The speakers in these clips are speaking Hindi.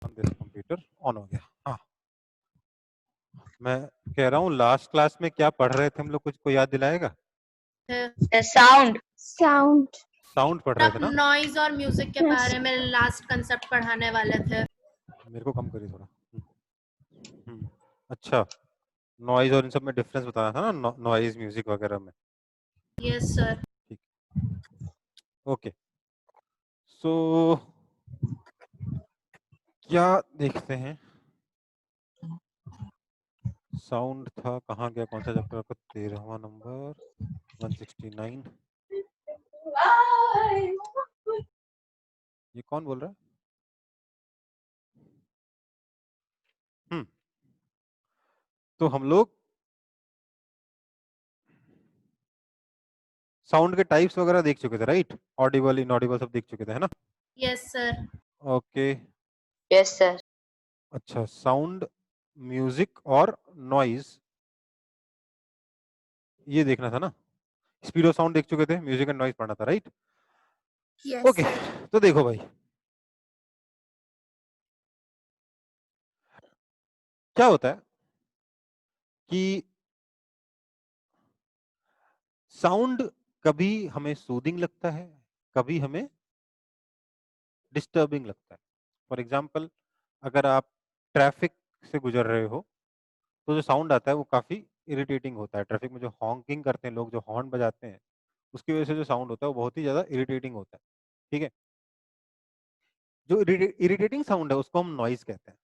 कंप्यूटर ऑन हो गया। हाँ, मैं कह रहा हूँ लास्ट क्लास में क्या पढ़ रहे थे हम लोग, कुछ को याद दिलाएगा? साउंड साउंड पढ़ रहे थे ना? नॉइज और म्यूजिक के बारे में लास्ट कंसेप्ट पढ़ाने वाले थे। मेरे को कम करिए थोड़ा। अच्छा, नॉइज और इन सब में डिफरेंस बताना था ना, नॉइज म्यूजिक वगैरह में। Yes sir. ठीक, ओके। सो क्या देखते हैं, साउंड था, कहाँ गया, कौन सा चैप्टर आपका? 13वां नंबर 169। ये कौन बोल रहा है? तो हम लोग साउंड के टाइप्स वगैरह देख चुके थे, राइट? ऑडिबल, इनऑडिबल सब देख चुके थे, है ना? Yes sir. Okay, yes sir. अच्छा, साउंड, म्यूजिक और नॉइज, ये देखना था ना। स्पीड ऑफ साउंड देख चुके थे, म्यूजिक एंड नॉइज पढ़ना था, राइट? ओके, तो देखो भाई, क्या होता है कि साउंड कभी हमें सूदिंग लगता है, कभी हमें डिस्टर्बिंग लगता है। फॉर एग्जाम्पल, अगर आप ट्रैफिक से गुजर रहे हो तो जो साउंड आता है वो काफी इरिटेटिंग होता है। ट्रैफिक में जो हॉन्किंग करते हैं लोग, जो हॉर्न बजाते हैं, उसकी वजह से जो साउंड होता है वो बहुत ही ज्यादा इरिटेटिंग होता है। ठीक है, जो इरिटेटिंग साउंड है उसको हम नॉइज कहते हैं।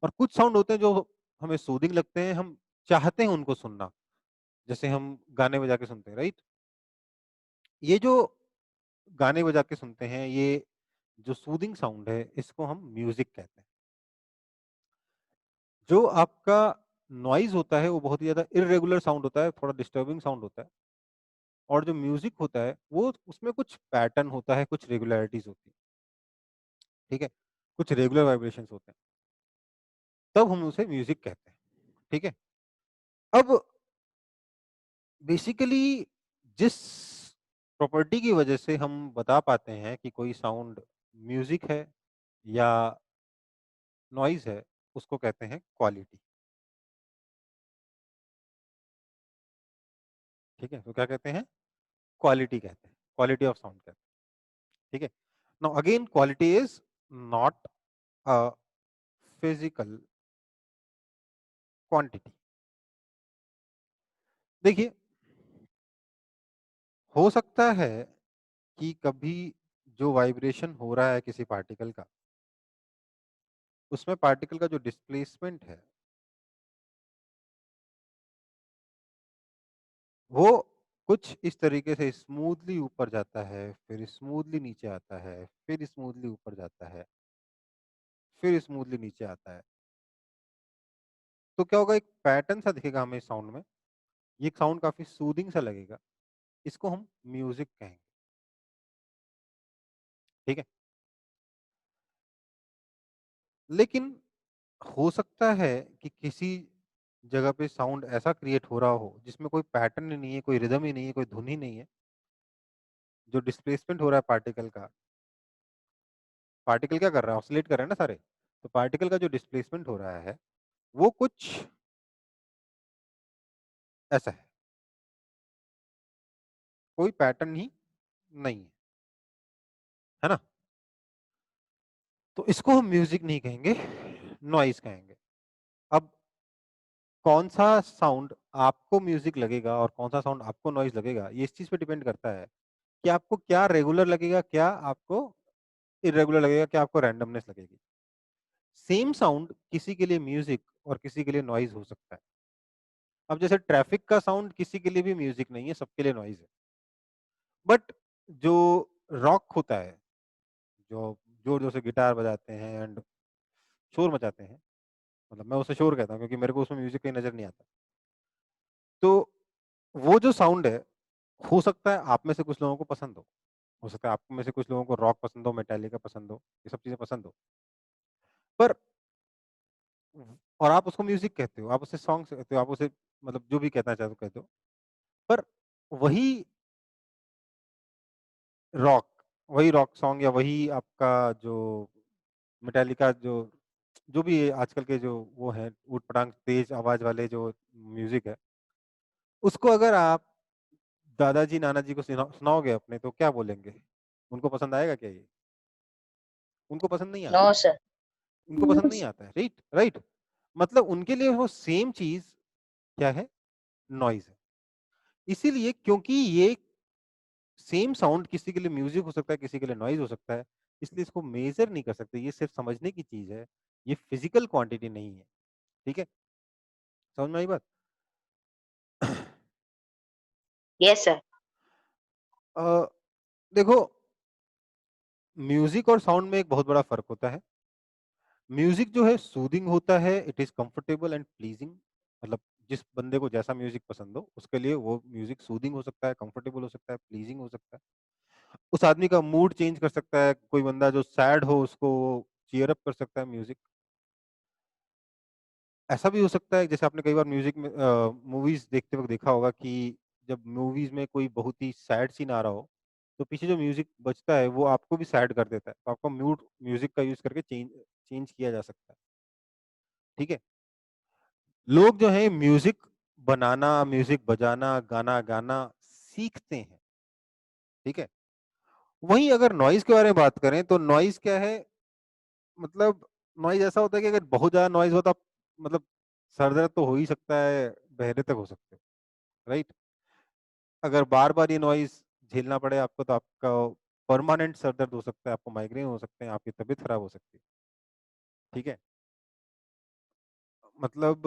और कुछ साउंड होते हैं जो हमें सूदिंग लगते हैं, हम चाहते हैं उनको सुनना, जैसे हम गाने बजा के सुनते हैं, राइट? ये जो गाने बजा के सुनते हैं, ये जो सूदिंग साउंड है, इसको हम म्यूजिक कहते हैं। जो आपका नॉइज होता है वो बहुत ही ज्यादा इरेगुलर साउंड होता है, थोड़ा डिस्टर्बिंग साउंड होता है। और जो म्यूजिक होता है वो उसमें कुछ पैटर्न होता है, कुछ रेगुलरिटीज होती है। ठीक है, कुछ रेगुलर वाइब्रेशंस होते हैं, तब हम उसे म्यूजिक कहते हैं। ठीक है, अब बेसिकली जिस प्रॉपर्टी की वजह से हम बता पाते हैं कि कोई साउंड म्यूजिक है या नॉइज है, उसको कहते हैं क्वालिटी। ठीक है, तो क्या कहते हैं? क्वालिटी कहते हैं, क्वालिटी ऑफ साउंड कहते हैं। ठीक है, now again quality is not a physical quantity. देखिए, हो सकता है कि कभी जो वाइब्रेशन हो रहा है किसी पार्टिकल का, उसमें पार्टिकल का जो डिस्प्लेसमेंट है वो कुछ इस तरीके से स्मूथली ऊपर जाता है, फिर स्मूथली नीचे आता है, फिर स्मूथली ऊपर जाता है, फिर स्मूथली नीचे आता है। तो क्या होगा, एक पैटर्न सा दिखेगा हमें साउंड में, ये साउंड काफी सूदिंग सा लगेगा, इसको हम म्यूजिक कहेंगे। ठीक है, लेकिन हो सकता है कि किसी जगह पे साउंड ऐसा क्रिएट हो रहा हो जिसमें कोई पैटर्न ही नहीं है, कोई रिदम ही नहीं है, कोई धुन ही नहीं है। जो डिस्प्लेसमेंट हो रहा है पार्टिकल का, पार्टिकल क्या कर रहा है, ऑसिलेट कर रहे हैं ना सारे, तो पार्टिकल का जो डिस्प्लेसमेंट हो रहा है वो कुछ ऐसा है, कोई पैटर्न ही नहीं है ना? तो इसको हम म्यूजिक नहीं कहेंगे, नॉइज कहेंगे। अब कौन सा साउंड आपको म्यूजिक लगेगा और कौन सा साउंड आपको नॉइज लगेगा, ये इस चीज पे डिपेंड करता है कि आपको क्या रेगुलर लगेगा, क्या आपको इरेगुलर लगेगा, क्या आपको रैंडमनेस लगेगी। सेम साउंड किसी के लिए म्यूजिक और किसी के लिए नॉइज हो सकता है। अब जैसे ट्रैफिक का साउंड किसी के लिए भी म्यूजिक नहीं है, सबके लिए नॉइज है। बट जो रॉक होता है, जो जोर जोर से गिटार बजाते हैं एंड शोर मचाते हैं, मतलब मैं उसे शोर कहता हूँ क्योंकि मेरे को उसमें म्यूजिक कहीं नजर नहीं आता। तो वो जो साउंड है, हो सकता है आप में से कुछ लोगों को पसंद हो सकता है आप में से कुछ लोगों को रॉक पसंद हो, मेटालिका पसंद हो, ये सब चीजें पसंद हो। पर और आप उसको म्यूजिक कहते हो, आप उसे सॉन्ग कहते हो, आप उसे मतलब जो भी कहना चाहते हो कहते हो। पर वही रॉक, वही रॉक सॉन्ग या वही आपका जो मेटालिका जो जो भी आजकल के जो वो हैं ऊट-पटांग तेज आवाज़ वाले जो म्यूज़िक है, उसको अगर आप दादाजी, नाना जी को सुनाओगे अपने तो क्या बोलेंगे? उनको पसंद आएगा क्या ये? उनको पसंद नहीं आता No, है। sir. उनको पसंद नहीं आता है, राइट? राइट? मतलब उनके लिए वो सेम चीज़ क्या है? नॉइज़ है। इसीलिए क्योंकि ये सेम साउंड किसी के लिए म्यूज़िक हो सकता है, किसी के लिए नॉइज़ हो सकता है, इसलिए इसको मेज़र नहीं कर सकते, ये सिर्फ़ समझने की चीज़ है, ये फिज़िकल क्वांटिटी नहीं है, ठीक है? समझ में आई बात? Yes, sir. अ, देखो म्यूज़िक और साउंड में एक बहुत बड़ा फ़र्क होता है। म्यूज़िक जो है सूदिंग होता है, it is comfortable and pleasing मतलब जिस बंदे को जैसा म्यूज़िक पसंद हो, उसके लिए वो म्यूज़िक सूदिंग हो सकता है, कंफर्टेबल हो सकता है, प्लीज़िंग हो सकता है। उस आदमी का मूड चेंज कर सकता है, कोई बंदा जो सैड हो उसको चीयर अप कर सकता है म्यूज़िक। ऐसा भी हो सकता है जैसे आपने कई बार म्यूज़िक में मूवीज़ देखते वक़्त देखा होगा कि जब मूवीज़ में कोई बहुत ही सैड सीन आ रहा हो, तो पीछे जो म्यूज़िक बजता है वो आपको भी सैड कर देता है। तो आपका मूड म्यूज़िक का यूज़ करके चेंज चेंज किया जा सकता है। ठीक है? लोग जो हैं म्यूज़िक बनाना, म्यूज़िक बजाना, गाना गाना सीखते हैं, ठीक है? वहीं अगर नॉइज़ के बारे में बात करें तो नॉइज़ क्या है मतलब नॉइज़ ऐसा होता है कि अगर बहुत ज़्यादा नॉइज़ हो तो आप मतलब सर दर्द तो हो ही सकता है, बहरे तक हो सकते हो, राइट? अगर बार-बार ये नॉइज़ झेलना पड़े आपको तो आपका परमानेंट सर दर्द हो सकता है, आपको माइग्रेन हो सकते हैं, आपकी तबीयत खराब हो सकती है, ठीक है? मतलब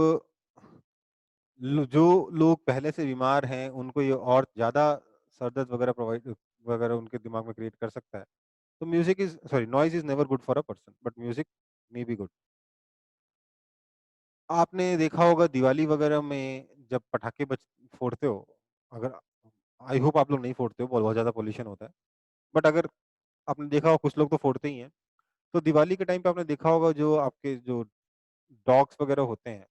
जो लोग पहले से बीमार हैं, उनको ये और ज़्यादा सर दर्द वगैरह प्रोवाइड वगैरह उनके दिमाग में क्रिएट कर सकता है। तो music is sorry noise is never good for a person, but music may be good. आपने देखा होगा दिवाली वगैरह में जब पटाखे बज फोड़ते हो, अगर आई होप आप लोग नहीं फोड़ते हो, बहुत ज़्यादा पॉल्यूशन होता है। बट अगर आपने देखा हो कुछ लोग तो फोड़ते ही हैं। तो दिवाली के टाइम पे आपने देखा होगा जो आपके जो डॉग्स वगैरह होते हैं,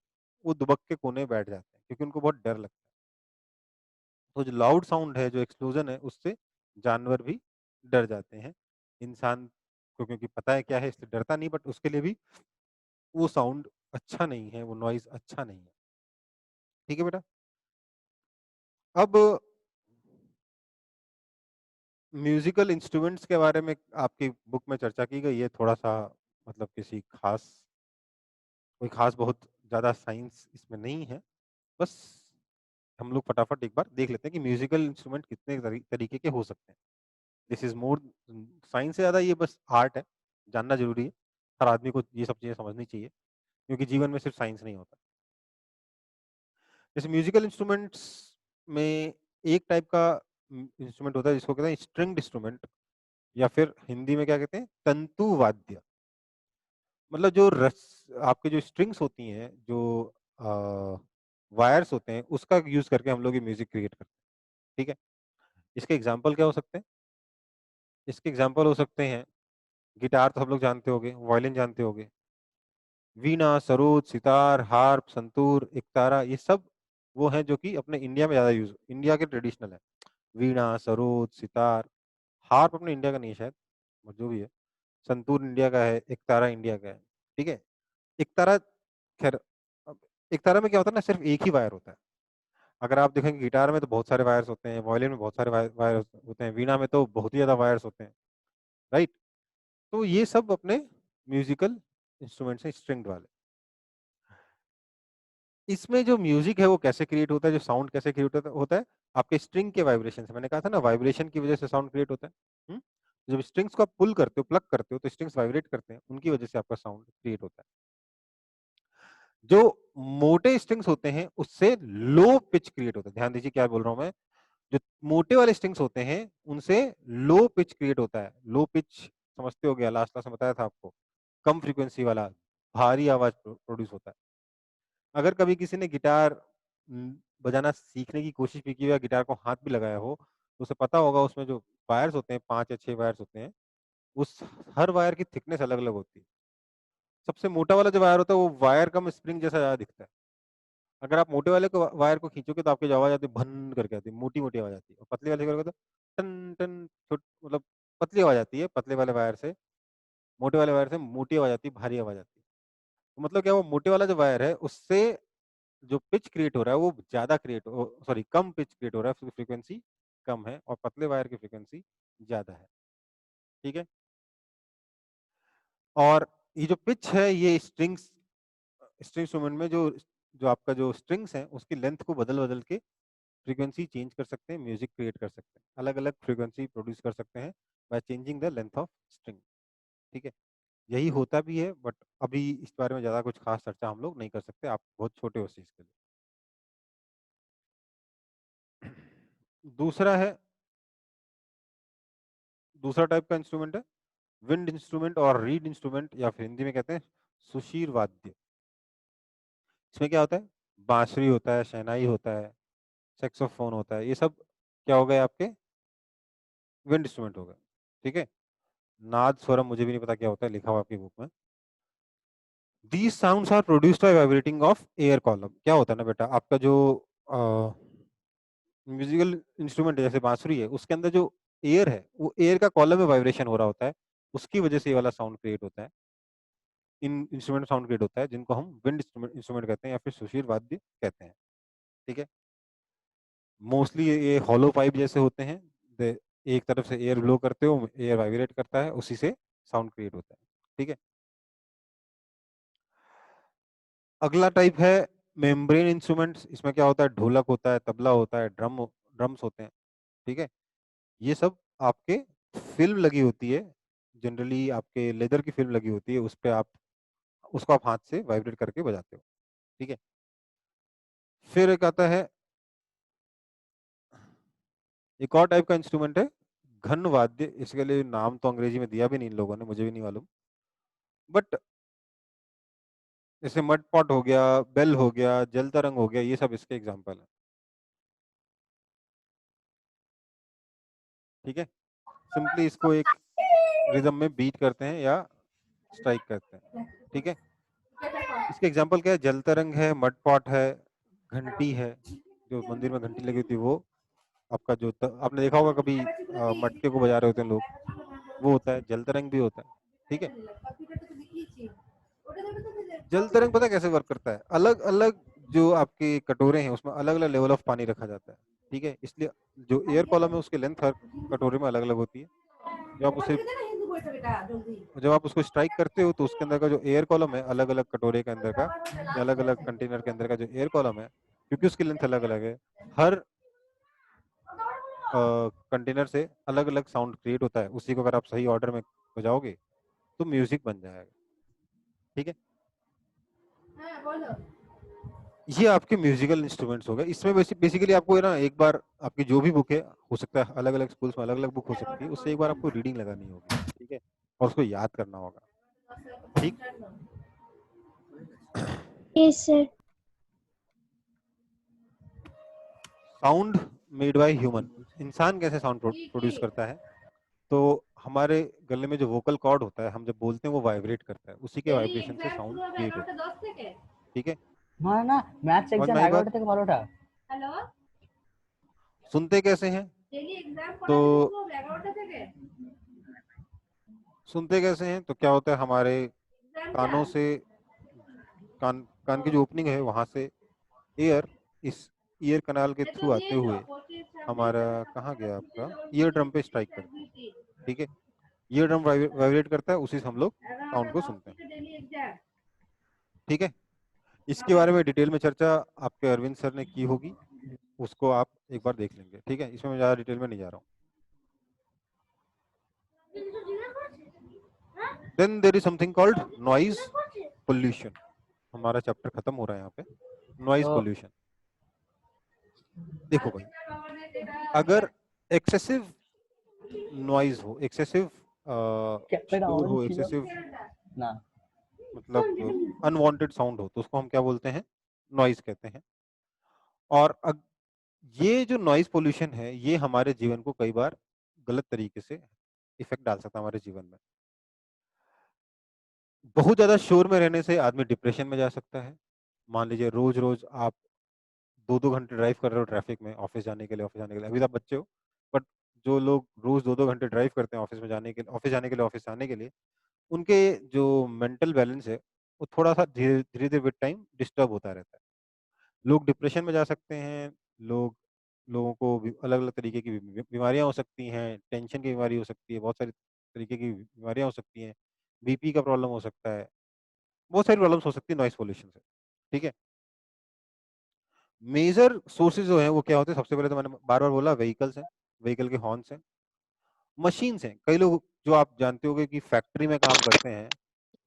वो दुबक के कोने में बैठ जाते हैं क्योंकि उनको बहुत डर लगता है। तो जो लाउड साउंड है, जो एक्सप्लोजन है, उससे जानवर भी डर जाते हैं। इंसान को क्योंकि पता है क्या है इसलिए डरता नहीं बट उसके लिए भी वो साउंड अच्छा नहीं है, वो नॉइज़ अच्छा नहीं है। ठीक है बेटा? अब म्यूज़िकल इंस्ट्रूमेंट्स के बारे में आपकी बुक में चर्चा की गई है, थोड़ा-सा मतलब किसी ख़ास कोई ख़ास बहुत ज़्यादा साइंस इसमें नहीं है। बस हम लोग फटाफट एक बार देख लेते हैं कि म्यूज़िकल इंस्ट्रूमेंट कितने तरीके के हो सकते हैं। दिस इज़ मोर साइंस से ज़्यादा ये बस आर्ट है, जानना ज़रूरी है। हर आदमी को ये सब चीज़ें समझनी चाहिए, क्योंकि जीवन में सिर्फ़ साइंस नहीं होता। जैसे म्यूज़िकल इंस्ट्रूमेंट्स में एक टाइप का इंस्ट्रूमेंट होता है जिसको कहते हैं स्ट्रिंग्ड इंस्ट्रूमेंट या फिर हिंदी में क्या कहते हैं तंतु वाद्य। मतलब जो आपके जो स्ट्रिंग्स होती हैं, जो वायर्स होते हैं, उसका यूज़ करके हम लोग ये म्यूज़िक क्रिएट करते हैं, ठीक है? इसके एग्ज़ाम्पल क्या हो सकते हैं? इसके एग्ज़ाम्पल हो सकते हैं, गिटार तो सब लोग जानते होंगे, वायलिन जानते होंगे, वीणा, सरोद, सितार, हार्प, संतूर, एकतारा ये सब वो हैं जो कि अपने इंडिया में ज़्यादा इंडिया के ट्रेडिशनल है। वीणा, सरोद, सितार, हार्प अपने इंडिया का नहीं है शायद, और जो भी है, संतूर इंडिया का है, एकतारा इंडिया का है, ठीक है? एकतारा खैर अब एकतारा में क्या होता है ना सिर्फ़ एक ही वायर होता है। अगर आप देखेंगे गिटार में तो बहुत सारे वायर्स होते हैं, वायलिन में बहुत सारे वायर होते हैं, वीणा में तो बहुत ही ज़्यादा वायर्स होते हैं, राइट? तो ये सब अपने म्यूज़िकल इंस्ट्रूमेंट्स हैं स्ट्रिंग्ड वाले। इसमें जो म्यूज़िक है वो कैसे क्रिएट होता है, जो साउंड कैसे क्रिएट होता है, आपके स्ट्रिंग के वाइब्रेशन से। मैंने कहा था ना वाइब्रेशन की वज़ह से साउंड क्रिएट होता है। हुँ? जब स्ट्रिंग्स को आप पुल करते हो, प्लग करते हो तो स्ट्रिंग्स वाइब्रेट करते हैं, उनकी वज़ह से आपका साउंड क्रिएट होता है। जो मोटे स्ट्रिंग्स होते हैं उससे लो पिच क्रिएट होता है। ध्यान दीजिए क्या बोल रहा हूँ मैं। जो मोटे वाले स्ट्रिंग्स होते हैं उनसे लो पिच क्रिएट होता है। लो पिच समझते होंगे लास्ट क्लास में बताया था आपको। कम फ्रीक्वेंसी वाला भारी आवाज़ प्रोड्यूस होता है। अगर कभी किसी ने गिटार बजाना सीखने की कोशिश भी की हो या गिटार को हाथ भी लगाया हो, तो उसे पता होगा उसमें जो वायर्स होते हैं 5 या 6 वायर्स होते हैं, उस हर वायर की थिकनेस अलग-अलग होती है। सबसे मोटा वाला जो वायर होता है वो वायर कम स्प्रिंग जैसा ज़्यादा दिखता है। अगर आप मोटे वाले को वायर को खींचोगे तो आपकी जो आवाज़ आती है भन करके आती है, मोटी-मोटी आवाज़ आती है और पतले वाले को करोगे तो टन टन छुट मतलब पतली आवाज़ आती है पतले वाले वायर से। मोटे वाले वायर से मोटी आवाज आती है, भारी आवाज आती है। तो मतलब क्या, वो मोटे वाला जो वायर है उससे जो पिच क्रिएट हो रहा है वो ज्यादा क्रिएट हो, सॉरी कम पिच क्रिएट हो रहा है, फ्रीक्वेंसी कम है, और पतले वायर की फ्रीक्वेंसी ज्यादा है। ठीक है। और ये जो पिच है ये स्ट्रिंग्स, स्ट्रिंग इंस्ट्रूमेंट में जो जो आपका जो स्ट्रिंग्स है उसकी लेंथ को बदल बदल के फ्रीक्वेंसी चेंज कर सकते हैं, म्यूजिक क्रिएट कर सकते हैं, अलग अलग फ्रीक्वेंसी प्रोड्यूस कर सकते हैं by changing the length of string. ठीक है। यही होता भी है, बट अभी इस बारे में ज़्यादा कुछ खास चर्चा हम लोग नहीं कर सकते, आप बहुत छोटे हो उस चीज़ के लिए। दूसरा है, दूसरा टाइप का इंस्ट्रूमेंट है विंड इंस्ट्रूमेंट और रीड इंस्ट्रूमेंट, या फिर हिंदी में कहते हैं सुशीर वाद्य। इसमें क्या होता है, बांसुरी होता है, शहनाई होता है, सेक्सोफोन होता है, ये सब क्या हो गए आपके विंड इंस्ट्रूमेंट हो गए। ठीक है। नाद स्वरम मुझे भी नहीं पता क्या होता है, लिखा हुआ आपकी बुक में। These sounds are produced by vibrating of air column. क्या होता है ना बेटा, आपका जो म्यूजिकल इंस्ट्रूमेंट जैसे बांसुरी है उसके अंदर जो एयर है वो एयर का कॉलम में वाइब्रेशन हो रहा होता है, उसकी वजह से ये वाला साउंड क्रिएट होता है। इन इंस्ट्रूमेंट साउंड क्रिएट होता है जिनको हम विंड इंस्ट्रूमेंट कहते हैं या फिर सुशीर वाद्य कहते हैं। ठीक है। मोस्टली ये हॉलो पाइप जैसे होते हैं, एक तरफ से एयर ब्लो करते हो, एयर वाइब्रेट करता है, उसी से साउंड क्रिएट होता है। ठीक है। अगला टाइप है मेम्ब्रेन इंस्ट्रूमेंट्स। इसमें क्या होता है, ढोलक होता है, तबला होता है, ड्रम्स होते हैं। ठीक है। ये सब आपके फिल्म लगी होती है, जनरली आपके लेदर की फिल्म लगी होती है, उस पे आप उसको आप हाथ से वाइब्रेट करके बजाते हो। ठीक है। फिर एक आता है, एक और टाइप का इंस्ट्रूमेंट है घन वाद्य। इसके लिए नाम तो अंग्रेजी में दिया भी नहीं इन लोगों ने, मुझे भी नहीं मालूम, बट जैसे मड पॉट हो गया, बेल हो गया, जल तरंग हो गया, ये सब इसके एग्जाम्पल है। ठीक है। सिंपली इसको एक रिदम में बीट करते हैं या स्ट्राइक करते हैं। ठीक है। इसके एग्जाम्पल क्या है, जल तरंग है, मड पॉट है, घंटी है, जो मंदिर में घंटी लगी होती है वो, आपका जो आपने देखा होगा कभी मटके को बजा रहे होते हैं लोग, वो होता है, जल तरंग भी होता है। ठीक है। जल तरंग पता है कैसे वर्क करता है, अलग अलग जो आपके कटोरे हैं उसमें अलग अलग लेवल ऑफ पानी रखा जाता है। ठीक है। इसलिए जो एयर कॉलम है उसकी लेंथ हर कटोरे में अलग अलग होती है। जब आप उसे जब आप उसको स्ट्राइक करते हो तो उसके अंदर का जो एयर कॉलम है, अलग अलग कटोरे के अंदर का या अलग अलग कंटेनर के अंदर का जो एयर कॉलम है, क्योंकि उसकी लेंथ अलग अलग है, हर कंटेनर से अलग अलग साउंड क्रिएट होता है। उसी को अगर आप सही ऑर्डर में बजाओगे तो म्यूजिक बन जाएगा। ठीक है। ये आपके म्यूजिकल इंस्ट्रूमेंट्स हो गए। इसमें बेसिकली आपको है ना, एक बार आपकी जो भी बुक है, हो सकता है अलग अलग स्कूल्स में अलग अलग बुक हो सकती है, उससे एक बार आपको रीडिंग लगानी होगी। ठीक है। और उसको याद करना होगा। ठीक। Yes, sir. Sound made by human. इंसान कैसे साउंड प्रोड्यूस करता है, तो हमारे गले में जो वोकल कॉर्ड होता है, हम जब बोलते हैं वो वाइब्रेट करता है, उसी के वाइब्रेशन से साउंड क्रिएट होता है। ठीक है। হ্যাঁ না ম্যাথস समझ এক্সাম में आई बात, 11টা থেকে 12টা। सुनते कैसे हैं, तो सुनते कैसे हैं तो क्या होता है, हमारे कानों से, कान कान की जो ओपनिंग है वहां से एयर इस ईयर कनाल के थ्रू आते हुए हमारा, कहाँ गया आपका, ईयर ड्रम पे स्ट्राइक करता है। ठीक है। ईयर ड्रम वाइब्रेट करता है, उसी से हम लोग साउंड को सुनते हैं। ठीक है। इसके बारे में डिटेल में चर्चा आपके अरविंद सर ने की होगी, उसको आप एक बार देख लेंगे। ठीक है। इसमें मैं ज़्यादा डिटेल में नहीं जा रहा हूँ। Then there is something called noise pollution. हमारा चैप्टर खत्म हो रहा है यहाँ पे। नॉइज तो पोल्यूशन, देखो भाई, अगर एक्सेसिव नॉइज हो, एक्सेसिव ক্যামেরা शोर অন हो, ছিল एक्सेसिव না। मतलब अनवांटेड साउंड हो, तो उसको हम क्या बोलते हैं, नॉइज कहते हैं। और ये जो नॉइज पोल्यूशन है ये हमारे जीवन को कई बार गलत तरीके से इफेक्ट डाल सकता है हमारे जीवन में। बहुत ज्यादा शोर में रहने से आदमी डिप्रेशन में जा सकता है। मान लीजिए रोज रोज आप 2-2 घंटे ड्राइव कर रहे हो ट्रैफिक में, ऑफिस जाने के लिए, ऑफिस जाने के लिए, अभी तो आप बच्चे हो, बट जो लोग रोज 2-2 घंटे ड्राइव करते हैं ऑफिस में जाने के लिए, ऑफिस जाने के लिए, ऑफिस आने के लिए, उनके जो मेंटल बैलेंस है वो थोड़ा-सा धीरे-धीरे विद टाइम डिस्टर्ब होता रहता है। लोग डिप्रेशन में जा सकते हैं, लोगों को अलग-अलग तरीके की बीमारियाँ हो सकती हैं, टेंशन की बीमारी हो सकती है, बहुत सारी तरीके की बीमारियाँ हो सकती हैं, बीपी का प्रॉब्लम हो सकता है, बहुत सारी प्रॉब्लम्स हो सकती है नॉइज़ पॉल्यूशन से, ठीक है? मेजर सोर्सेज़ जो हैं वो क्या होते हैं, सबसे पहले तो मैंने बार-बार बोला व्हीकल्स हैं, व्हीकल के हॉर्न्स हैं, मशीन्स हैं। कई लोग जो आप जानते होंगे कि फैक्ट्री में काम करते हैं,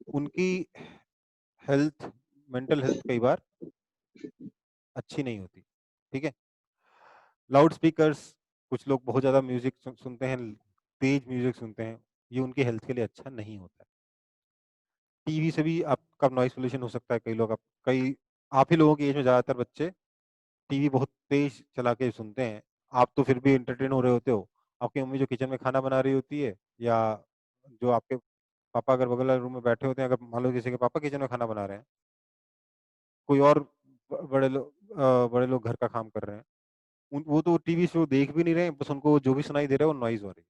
उनकी हेल्थ मेंटल हेल्थ कई बार अच्छी नहीं होती, ठीक है? लाउड स्पीकर्स, कुछ लोग बहुत ज़्यादा म्यूज़िक सुनते हैं, तेज़ म्यूज़िक सुनते हैं, ये उनकी हेल्थ के लिए अच्छा नहीं होता है। टीवी से भी आपका नॉइज़ पॉल्यूशन हो सकता है, कई आप ही लोगों की एज में ज़्यादातर बच्चे टीवी बहुत तेज़ चला के सुनते हैं, आप तो फिर भी एंटरटेन हो रहे होते हो, आपकी मम्मी जो किचन में खाना बना रही होती है या जो आपके पापा अगर बगल वाले रूम में बैठे होते हैं, अगर मान लो किसी के पापा किचन में खाना बना रहे हैं, कोई और बड़े लोग घर का काम कर रहे हैं, वो तो टीवी शो देख भी नहीं रहे हैं, बस उनको जो भी सुनाई दे रहा है वो नॉइज़ हो रही है।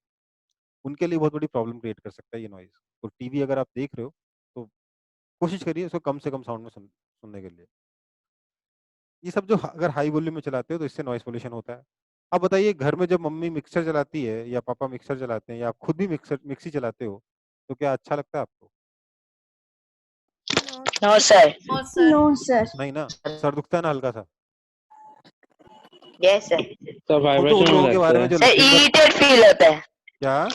उनके लिए बहुत बड़ी प्रॉब्लम क्रिएट कर सकता है ये नॉइज़। तो टीवी अगर आप देख रहे हो, तो कोशिश करिए इसको कम से कम साउंड में सुनने के लिए। ये सब जो अगर हाई वॉल्यूम में चलाते हो तो इससे नॉइज़ पॉल्यूशन होता है। अब बताइए घर में जब मम्मी मिक्सर चलाती है या पापा मिक्सर चलाते हैं या आप खुद भी मिक्सी चलाते हो, तो क्या अच्छा लगता है आपको? No, sir. No sir. No, sir. नहीं ना, सर दुखता है ना हल्का-सा। Yes, sir. सब सोचो वाइब्रेशन उन होने लोगों के लगता बारे में है। जो सर दिन भर इरिटेट फील होता है। क्या?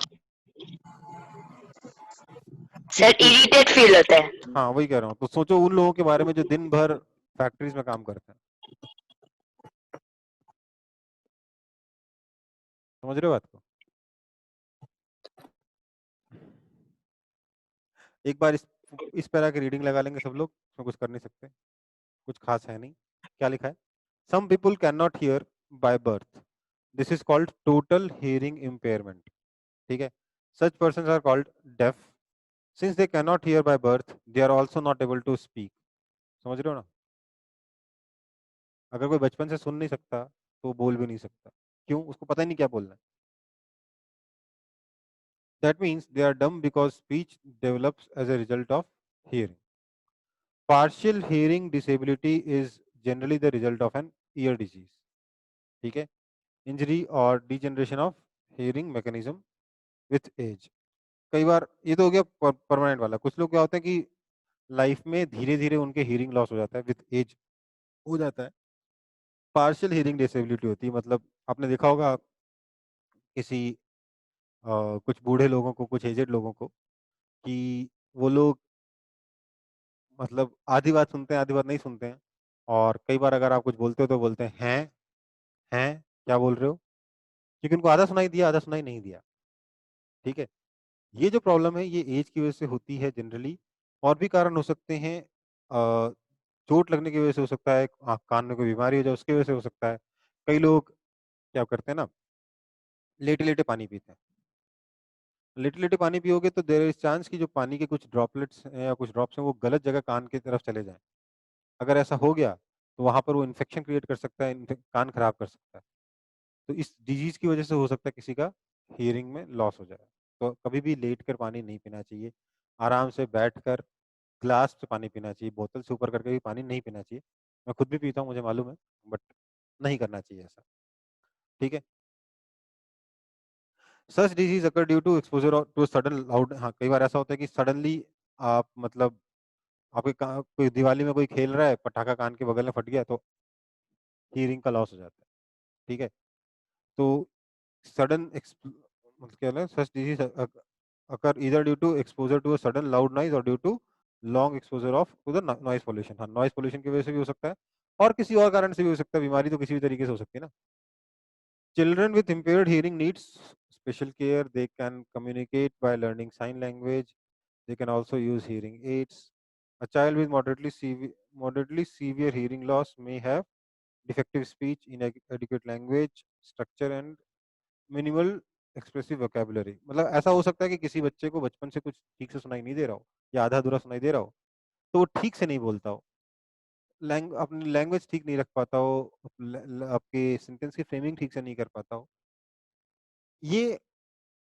सर इरिटेट फील होता है। हाँ, वही कह रहा हूँ। तो सोचो उन लोगों के बारे में जो दिन भर फैक्ट्रीज़ में काम करते हैं। समझ रहे हो बात को? एक बार इस पैरा की रीडिंग लगा लेंगे सब लोग, उसमें कुछ कर नहीं सकते, कुछ खास है नहीं। क्या लिखा है? Some people can not hear by birth. This is called total hearing impairment, ठीक है? Such persons are called deaf. Since they can not hear by birth, they are also not able to speak. समझ रहे हो ना? अगर कोई बचपन से सुन नहीं सकता, तो वो बोल भी नहीं सकता। क्यों? उसको पता ही नहीं क्या बोलना है। That means they are dumb because speech develops as a result of hearing. Partial hearing disability is generally the result of an ear disease, ठीक है? Injury or degeneration of hearing mechanism with age. कई बार ये तो हो गया परमानेंट वाला। कुछ लोग क्या होता है कि लाइफ में धीरे-धीरे उनके हियरिंग लॉस हो जाता है, विथ एज हो जाता है। पार्शियल हियरिंग डिसेबिलिटी होती है, मतलब आपने देखा होगा किसी कुछ बूढ़े लोगों को, कुछ एजेड लोगों को कि वो लोग मतलब आधी बात सुनते हैं, आधी बात नहीं सुनते हैं। और कई बार अगर आप कुछ बोलते हो तो बोलते हैं, "हैं? हैं? क्या बोल रहे हो?" क्योंकि उनको आधा सुनाई दिया, आधा सुनाई नहीं दिया, ठीक है? ये जो प्रॉब्लम है ये ऐज की वजह से होती है जनरली। और भी कारण हो सकते हैं, चोट लगने की वजह से हो सकता है, कान में कोई बीमारी हो जाए उसकी वजह से हो सकता है। कई लोग क्या करते हैं ना, लेटे-लेटे पानी पीते हैं। लेटे-लेटे पानी पियोगे तो देयर इज़ चांस कि जो पानी के कुछ ड्रॉपलेट्स हैं या कुछ ड्रॉप्स हैं वो गलत जगह कान की तरफ चले जाएँ। अगर ऐसा हो गया, तो वहाँ पर वो इन्फेक्शन क्रिएट कर सकता है, कान खराब कर सकता है। तो इस डिज़ीज़ की वजह से हो सकता है किसी का हियरिंग में लॉस हो जाए। तो कभी भी लेट कर पानी नहीं पीना चाहिए। आराम से बैठकर ग्लास से पानी पीना चाहिए, बोतल से ऊपर करके भी पानी नहीं पीना चाहिए। मैं खुद भी पीता हूँ, मुझे मालूम है, बट नहीं करना चाहिए ऐसा, ठीक है? Such disease occur due to exposure to sudden loud. हाँ, कई बार ऐसा होता है कि सडनली आप मतलब आपके कोई दिवाली में कोई खेल रहा है, पटाखा कान के बगल में फट गया तो हियरिंग का लॉस हो जाता है, ठीक है? तो सडन मतलब क्या है, such disease occur either due to exposure to a sudden loud noise और due to long exposure of to the noise pollution. हाँ, नॉइज पॉल्यूशन की वजह से भी हो सकता है और किसी और कारण से भी हो सकता है। बीमारी तो किसी भी तरीके से हो सकती है ना। Children with impaired hearing needs special care. They can communicate by learning sign language. They can also use hearing aids. A child with moderately severe hearing loss may have defective speech, inadequate language structure and minimal expressive vocabulary. मतलब ऐसा हो सकता है कि किसी बच्चे को बचपन से कुछ ठीक से सुनाई नहीं दे रहा हो या आधा-अधूरा सुनाई दे रहा हो, तो वो ठीक से नहीं बोलता हो। अपनी लैंग्वेज ठीक नहीं रख पाता हो, ल ल आपके सेंटेंस की फ्रेमिंग ठीक से नहीं कर पाता हो। ये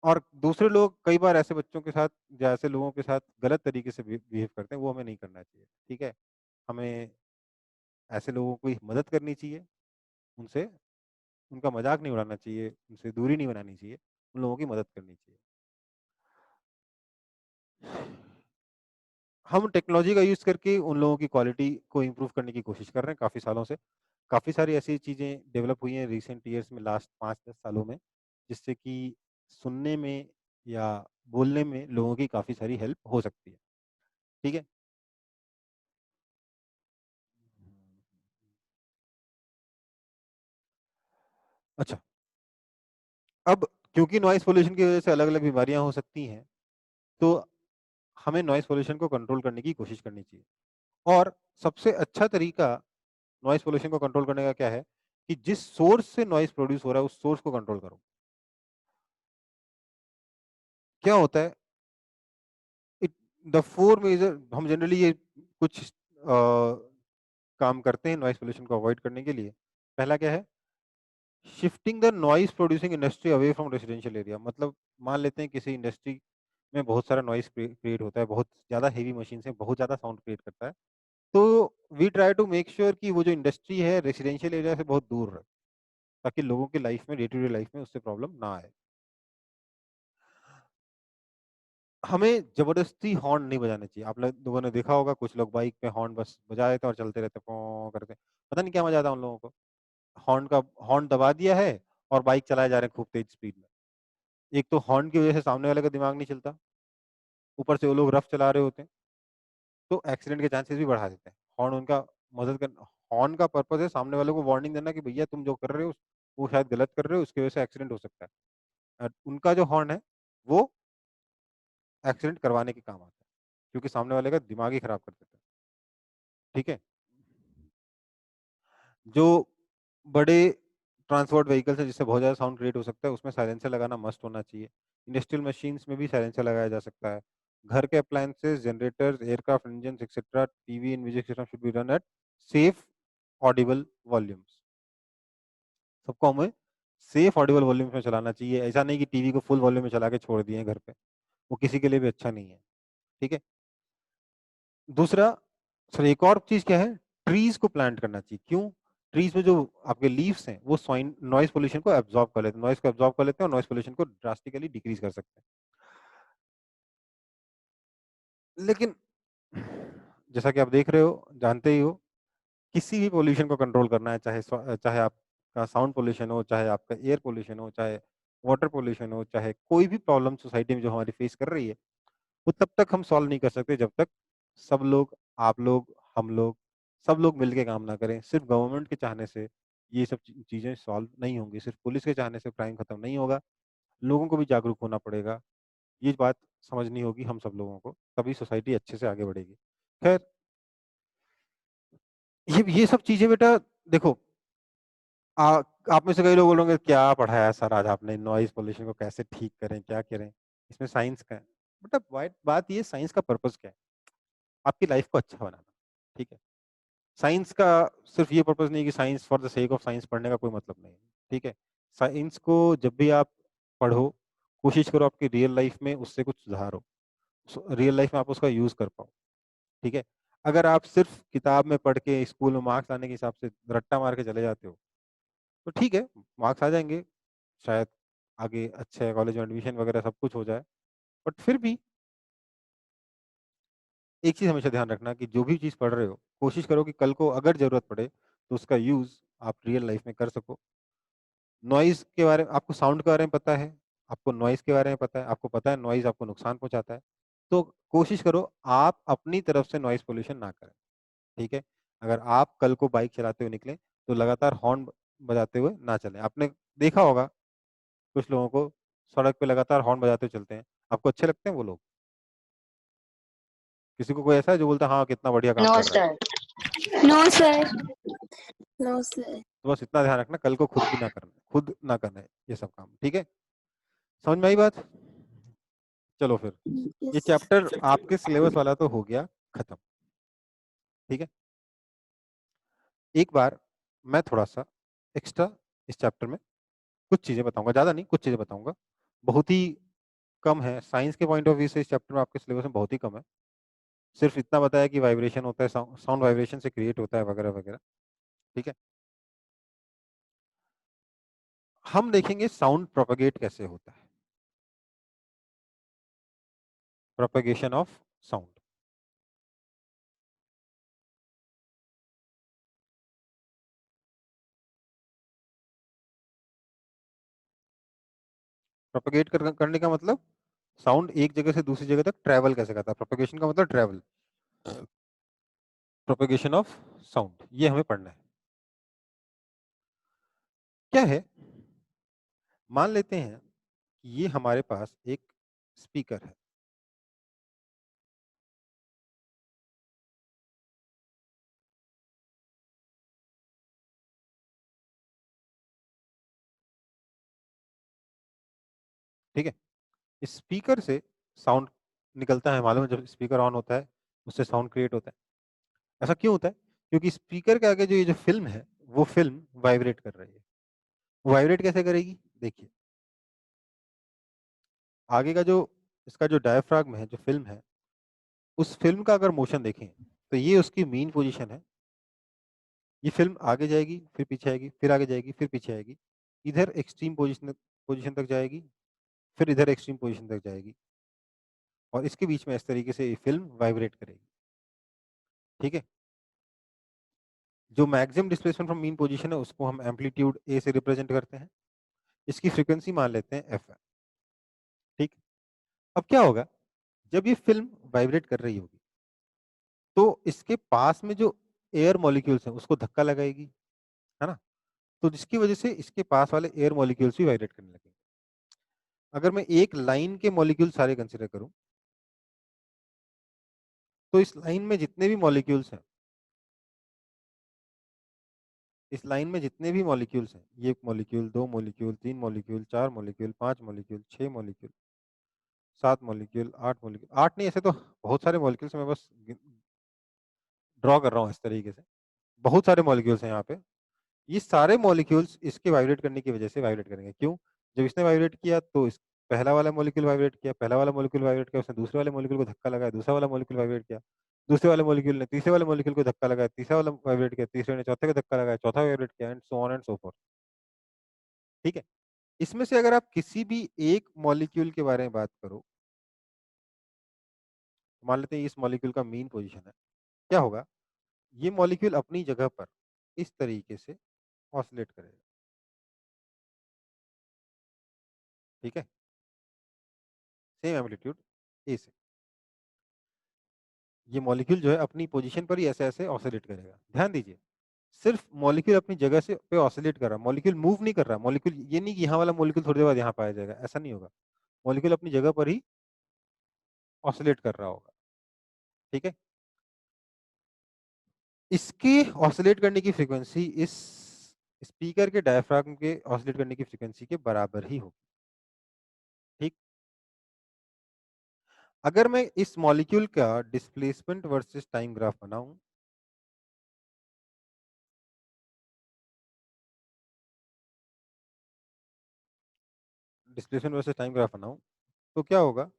और दूसरे लोग कई बार ऐसे बच्चों के साथ या ऐसे लोगों के साथ गलत तरीके से बिहेव करते हैं, वो हमें नहीं करना चाहिए, ठीक है? हमें ऐसे लोगों की मदद करनी चाहिए, उनसे उनका मजाक नहीं उड़ाना चाहिए, उनसे दूरी नहीं बनानी चाहिए, उन लोगों की मदद करनी चाहिए। हम टेक्नोलॉजी का यूज़ करके उन लोगों की क्वालिटी को इम्प्रूव करने की कोशिश कर रहे हैं काफ़ी सालों से। काफ़ी सारी ऐसी चीज़ें डेवलप हुई हैं रिसेंट ईयर्स में, लास्ट 5-10 सालों में, जिससे कि सुनने में या बोलने में लोगों की काफ़ी सारी हेल्प हो सकती है, ठीक है? अच्छा, अब क्योंकि नॉइज़ पॉल्यूशन की वजह से अलग-अलग बीमारियाँ हो सकती हैं, तो हमें नॉइज़ पॉल्यूशन को कंट्रोल करने की कोशिश करनी चाहिए। और सबसे अच्छा तरीका नॉइज़ पॉल्यूशन को कंट्रोल करने का क्या है कि जिस सोर्स से नॉइज़ प्रोड्यूस हो रहा है, उस सोर्स को कंट्रोल करो। क्या होता है, इट द 4 मेजर हम जनरली ये कुछ काम करते हैं नॉइज़ पॉल्यूशन को अवॉइड करने के लिए। पहला क्या है? Shifting the noise producing industry away from residential area. मतलब मान लेते हैं किसी इंडस्ट्री में बहुत सारा नॉइज़ क्रिएट होता है, बहुत ज़्यादा हेवी मशीन से बहुत ज़्यादा साउंड क्रिएट करता है। तो we try to make sure कि वो जो इंडस्ट्री है रेजिडेंशियल एरिया से बहुत दूर रहे, ताकि लोगों की लाइफ में, डे टू डे लाइफ में उससे प्रॉब्लम ना आए। हमें ज़बरदस्ती हॉर्न नहीं बजाना चाहिए। आप लोगों ने देखा होगा कुछ लोग बाइक पे हॉर्न बस बजा देते हैं और चलते रहते हैं पों करके। पता नहीं क्या मज़ा आता है उन लोगों को। हॉर्न दबा दिया है और बाइक चलाए जा रहे हैं खूब तेज़ स्पीड में। एक तो हॉर्न की वज़ह से सामने वाले का दिमाग नहीं चलता, ऊपर से वो लोग रफ़ चला रहे होते हैं, तो एक्सीडेंट के चांसेस भी बढ़ा देते हैं। मदद कर हॉर्न का पर्पज़ है सामने वाले को वार्निंग देना कि भैया तुम जो कर रहे हो वो शायद गलत कर रहे हो, उसकी वज़ह से एक्सीडेंट हो सकता है। उनका जो हॉर्न है वो एक्सीडेंट करवाने के काम आता है, क्योंकि सामने वाले का दिमाग ही खराब कर देता है। ठीक है? जो बड़े ट्रांसपोर्ट व्हीकल्स हैं जिससे बहुत ज़्यादा साउंड क्रिएट हो सकता है, उसमें साइलेंसर लगाना मस्ट होना चाहिए। इंडस्ट्रियल मशीन्स में भी साइलेंसर लगाया जा सकता है। घर के appliances, generators, aircraft engines etcetera, TV and music system should be run at safe Audible volumes. सबको हमें सेफ ऑडिबल वॉल्यूम्स में चलाना चाहिए। ऐसा नहीं कि टीवी को फुल वॉल्यूम में चला के छोड़ दिए हैं घर पे, वो किसी के लिए भी अच्छा नहीं है। ठीक है? दूसरा सर एक और चीज़ क्या है, ट्रीज़ को प्लांट करना चाहिए। क्यों? ट्रीज़ में जो आपके लीव्स हैं, वो नॉइज़ पॉल्यूशन को एब्ज़ॉर्ब कर लेते हैं, नॉइज़ को एब्ज़ॉर्ब कर लेते हैं और नॉइज़ पॉल्यूशन को ड्रास्टिकली डिक्रीज़ कर सकते हैं। लेकिन जैसा कि आप देख रहे हो, जानते ही हो, किसी भी पॉल्यूशन को कंट्रोल करना है, चाहे आपका साउंड पॉल्यूशन हो, चाहे आपका एयर पॉल्यूशन हो, चाहे वाटर पॉल्यूशन हो, चाहे कोई भी प्रॉब्लम सोसाइटी में जो हमारी फेस कर रही है, वो तब तक हम सॉल्व नहीं कर सकते जब तक सब लोग, आप लोग, हम लोग, सब लोग मिलके काम ना करें। सिर्फ गवर्नमेंट के चाहने से ये सब चीज़ें सॉल्व नहीं होंगी, सिर्फ पुलिस के चाहने से क्राइम खत्म नहीं होगा, लोगों को भी जागरूक होना पड़ेगा। ये बात समझनी होगी हम सब लोगों को, तभी सोसाइटी अच्छे से आगे बढ़ेगी। खैर, ये सब चीज़ें बेटा देखो, आ आप में से कई लोग बोलोगे क्या पढ़ाया सर आज आपने, नॉइज़ पॉल्यूशन को कैसे ठीक करें, क्या करें? इसमें साइंस का है। बेटा बात ये साइंस का पर्पज़ क्या है? आपकी लाइफ को अच्छा बनाना, ठीक है? साइंस का सिर्फ ये पर्पज़ नहीं कि science for the sake of science पढ़ने का कोई मतलब नहीं है, ठीक है? साइंस को जब भी आप पढ़ो, कोशिश करो आपकी रियल लाइफ में उससे कुछ सुधार हो। रियल लाइफ में आप उसका यूज़ कर पाओ, ठीक है? अगर आप सिर्फ किताब में पढ़ के स्कूल में मार्क्स लाने के हिसाब से रट्टा मार के चले जाते हो, तो ठीक है, मार्क्स आ जाएँगे, शायद आगे अच्छे कॉलेज में एडमिशन वगैरह सब कुछ हो जाए। बट फिर भी एक चीज़ हमेशा ध्यान रखना कि जो भी चीज़ पढ़ रहे हो, कोशिश करो कि कल को अगर ज़रूरत पड़े, तो उसका यूज़ आप रियल लाइफ में कर सको। नॉइज़ के बारे में आपको, साउंड के बारे में पता है, आपको नॉइज़ के बारे में पता है, आपको पता है नॉइज़ आपको नुकसान पहुँचाता है, तो कोशिश करो आप अपनी तरफ से नॉइज़ पॉल्यूशन ना करें, ठीक है? अगर आप कल को बाइक चलाते हुए निकलें, तो लगातार हॉर्न बजाते हुए ना चलें। आपने देखा होगा कुछ लोगों को सड़क पे लगातार हॉर्न बजाते हुए चलते हैं, आपको अच्छे लगते हैं वो लोग? किसी को कोई ऐसा है जो बोलता है हाँ, कितना बढ़िया काम No, कर रहा है? sir. No sir. No sir. तो बस इतना ध्यान रखना कल को खुद ना करना है ये सब काम, ठीक है? समझ में आई बात? चलो फिर, ये यस। चैप्टर आपके सिलेबस वाला तो हो गया खत्म, ठीक है? एक बार मैं थोड़ा-सा एक्स्ट्रा इस चैप्टर में कुछ चीज़ें बताऊँगा, ज़्यादा नहीं, कुछ चीज़ें बताऊँगा। बहुत ही कम है, साइंस के पॉइंट ऑफ व्यू से इस चैप्टर में आपके सिलेबस में बहुत ही कम है। सिर्फ इतना बताया कि वाइब्रेशन होता है, साउंड वाइब्रेशन से क्रिएट होता है वगैरह वगैरह। ठीक है, हम देखेंगे साउंड प्रोपेगेट कैसे होता है, प्रोपेगेशन ऑफ साउंड। प्रोपेगेट करने का मतलब साउंड एक जगह से दूसरी जगह तक ट्रैवल कैसे करता है। प्रोपेगेशन का मतलब ट्रैवल, प्रोपेगेशन ऑफ साउंड, ये हमें पढ़ना है। क्या है, मान लेते हैं कि ये हमारे पास एक स्पीकर है। ठीक है, इस स्पीकर से साउंड निकलता है, मालूम है, जब स्पीकर ऑन होता है उससे साउंड क्रिएट होता है। ऐसा क्यों होता है? क्योंकि स्पीकर के आगे जो ये जो फिल्म है वो फिल्म वाइब्रेट कर रही है। वाइब्रेट कैसे करेगी? देखिए, आगे का जो इसका जो डायफ्राग्म है, जो फिल्म है, उस फिल्म का अगर मोशन देखें तो ये उसकी मेन पोजीशन है। ये फिल्म आगे जाएगी, फिर पीछे आएगी, फिर आगे जाएगी, फिर पीछे आएगी, इधर एक्सट्रीम पोजीशन पोजीशन तक जाएगी, फिर इधर एक्सट्रीम पोजीशन तक जाएगी, और इसके बीच में इस तरीके से ये फिल्म वाइब्रेट करेगी। ठीक है, जो maximum displacement from mean position है उसको हम एम्पलीट्यूड ए से रिप्रेजेंट करते हैं। इसकी फ्रीक्वेंसी मान लेते हैं एफ है। ठीक, अब क्या होगा, जब ये फिल्म वाइब्रेट कर रही होगी तो इसके पास में जो एयर मॉलिक्यूल्स हैं उसको धक्का लगाएगी, है ना, तो जिसकी वजह से इसके पास वाले एयर मॉलिक्यूल्स भी वाइब्रेट करने लगेंगे। अगर मैं एक लाइन के मॉलिक्यूल सारे कंसीडर करूं तो इस लाइन में जितने भी मॉलिक्यूल्स हैं, इस लाइन में जितने भी मॉलिक्यूल्स हैं, ये मॉलिक्यूल, दो मॉलिक्यूल, तीन मॉलिक्यूल, चार मॉलिक्यूल, पांच मॉलिक्यूल, छह मॉलिक्यूल, सात मॉलिक्यूल, आठ मॉलिक्यूल, आठ नहीं, ऐसे तो बहुत सारे मॉलिक्यूल्स, मैं बस ड्रॉ कर रहा हूँ इस तरीके से, बहुत सारे मॉलिक्यूल्स हैं यहाँ पे। ये सारे मॉलिक्यूल्स इसके वाइब्रेट करने की वजह से वाइब्रेट करेंगे। क्यों? जब इसने वाइब्रेट किया तो इस पहला वाला मॉलिक्यूल वाइब्रेट किया, पहला वाला मॉलिक्यूल वाइब्रेट किया, उसने दूसरे वाले मॉलिक्यूल को धक्का लगाया, दूसरा वाला मॉलिक्यूल वाइब्रेट किया, दूसरे वाले मॉलिक्यूल ने तीसरे वाले मॉलिक्यूल को धक्का लगाया, तीसरा वाला वाइब्रेट किया, तीसरे ने चौथे को धक्का लगाया, चौथा वाइब्रेट किया, and so on and so fourth. ठीक है, इसमें से अगर आप किसी भी एक मॉलिक्यूल के बारे में बात करो, मान लेते हैं इस मॉलिक्यूल का मीन पोजीशन है, क्या होगा, ये मॉलिक्यूल अपनी जगह पर इस तरीके से ऑसिलेट करेगा। ठीक है, सेम एम्पलीट्यूड ए से ये मॉलिक्यूल जो है अपनी पोजीशन पर ही ऐसे ऐसे ऑसिलेट करेगा। ध्यान दीजिए, सिर्फ मॉलिक्यूल अपनी जगह से पे ऑसिलेट कर रहा है, मॉलिक्यूल मूव नहीं कर रहा। मॉलिक्यूल ये नहीं कि यहाँ वाला मॉलिक्यूल थोड़ी देर बाद यहाँ पाया जाएगा, ऐसा नहीं होगा। मॉलिक्यूल अपनी जगह पर ही ऑसिलेट कर रहा होगा। ठीक है, इसके ऑसिलेट करने की फ्रीक्वेंसी इस स्पीकर के डायफ्राग्म के ऑसिलेट करने की फ्रीक्वेंसी के बराबर ही होगी। ठीक, अगर मैं इस मॉलिक्यूल का डिस्प्लेसमेंट वर्सेस टाइम ग्राफ बनाऊं, डिस्प्लेसमेंट वर्सेस टाइम ग्राफ बनाऊं, तो क्या होगा,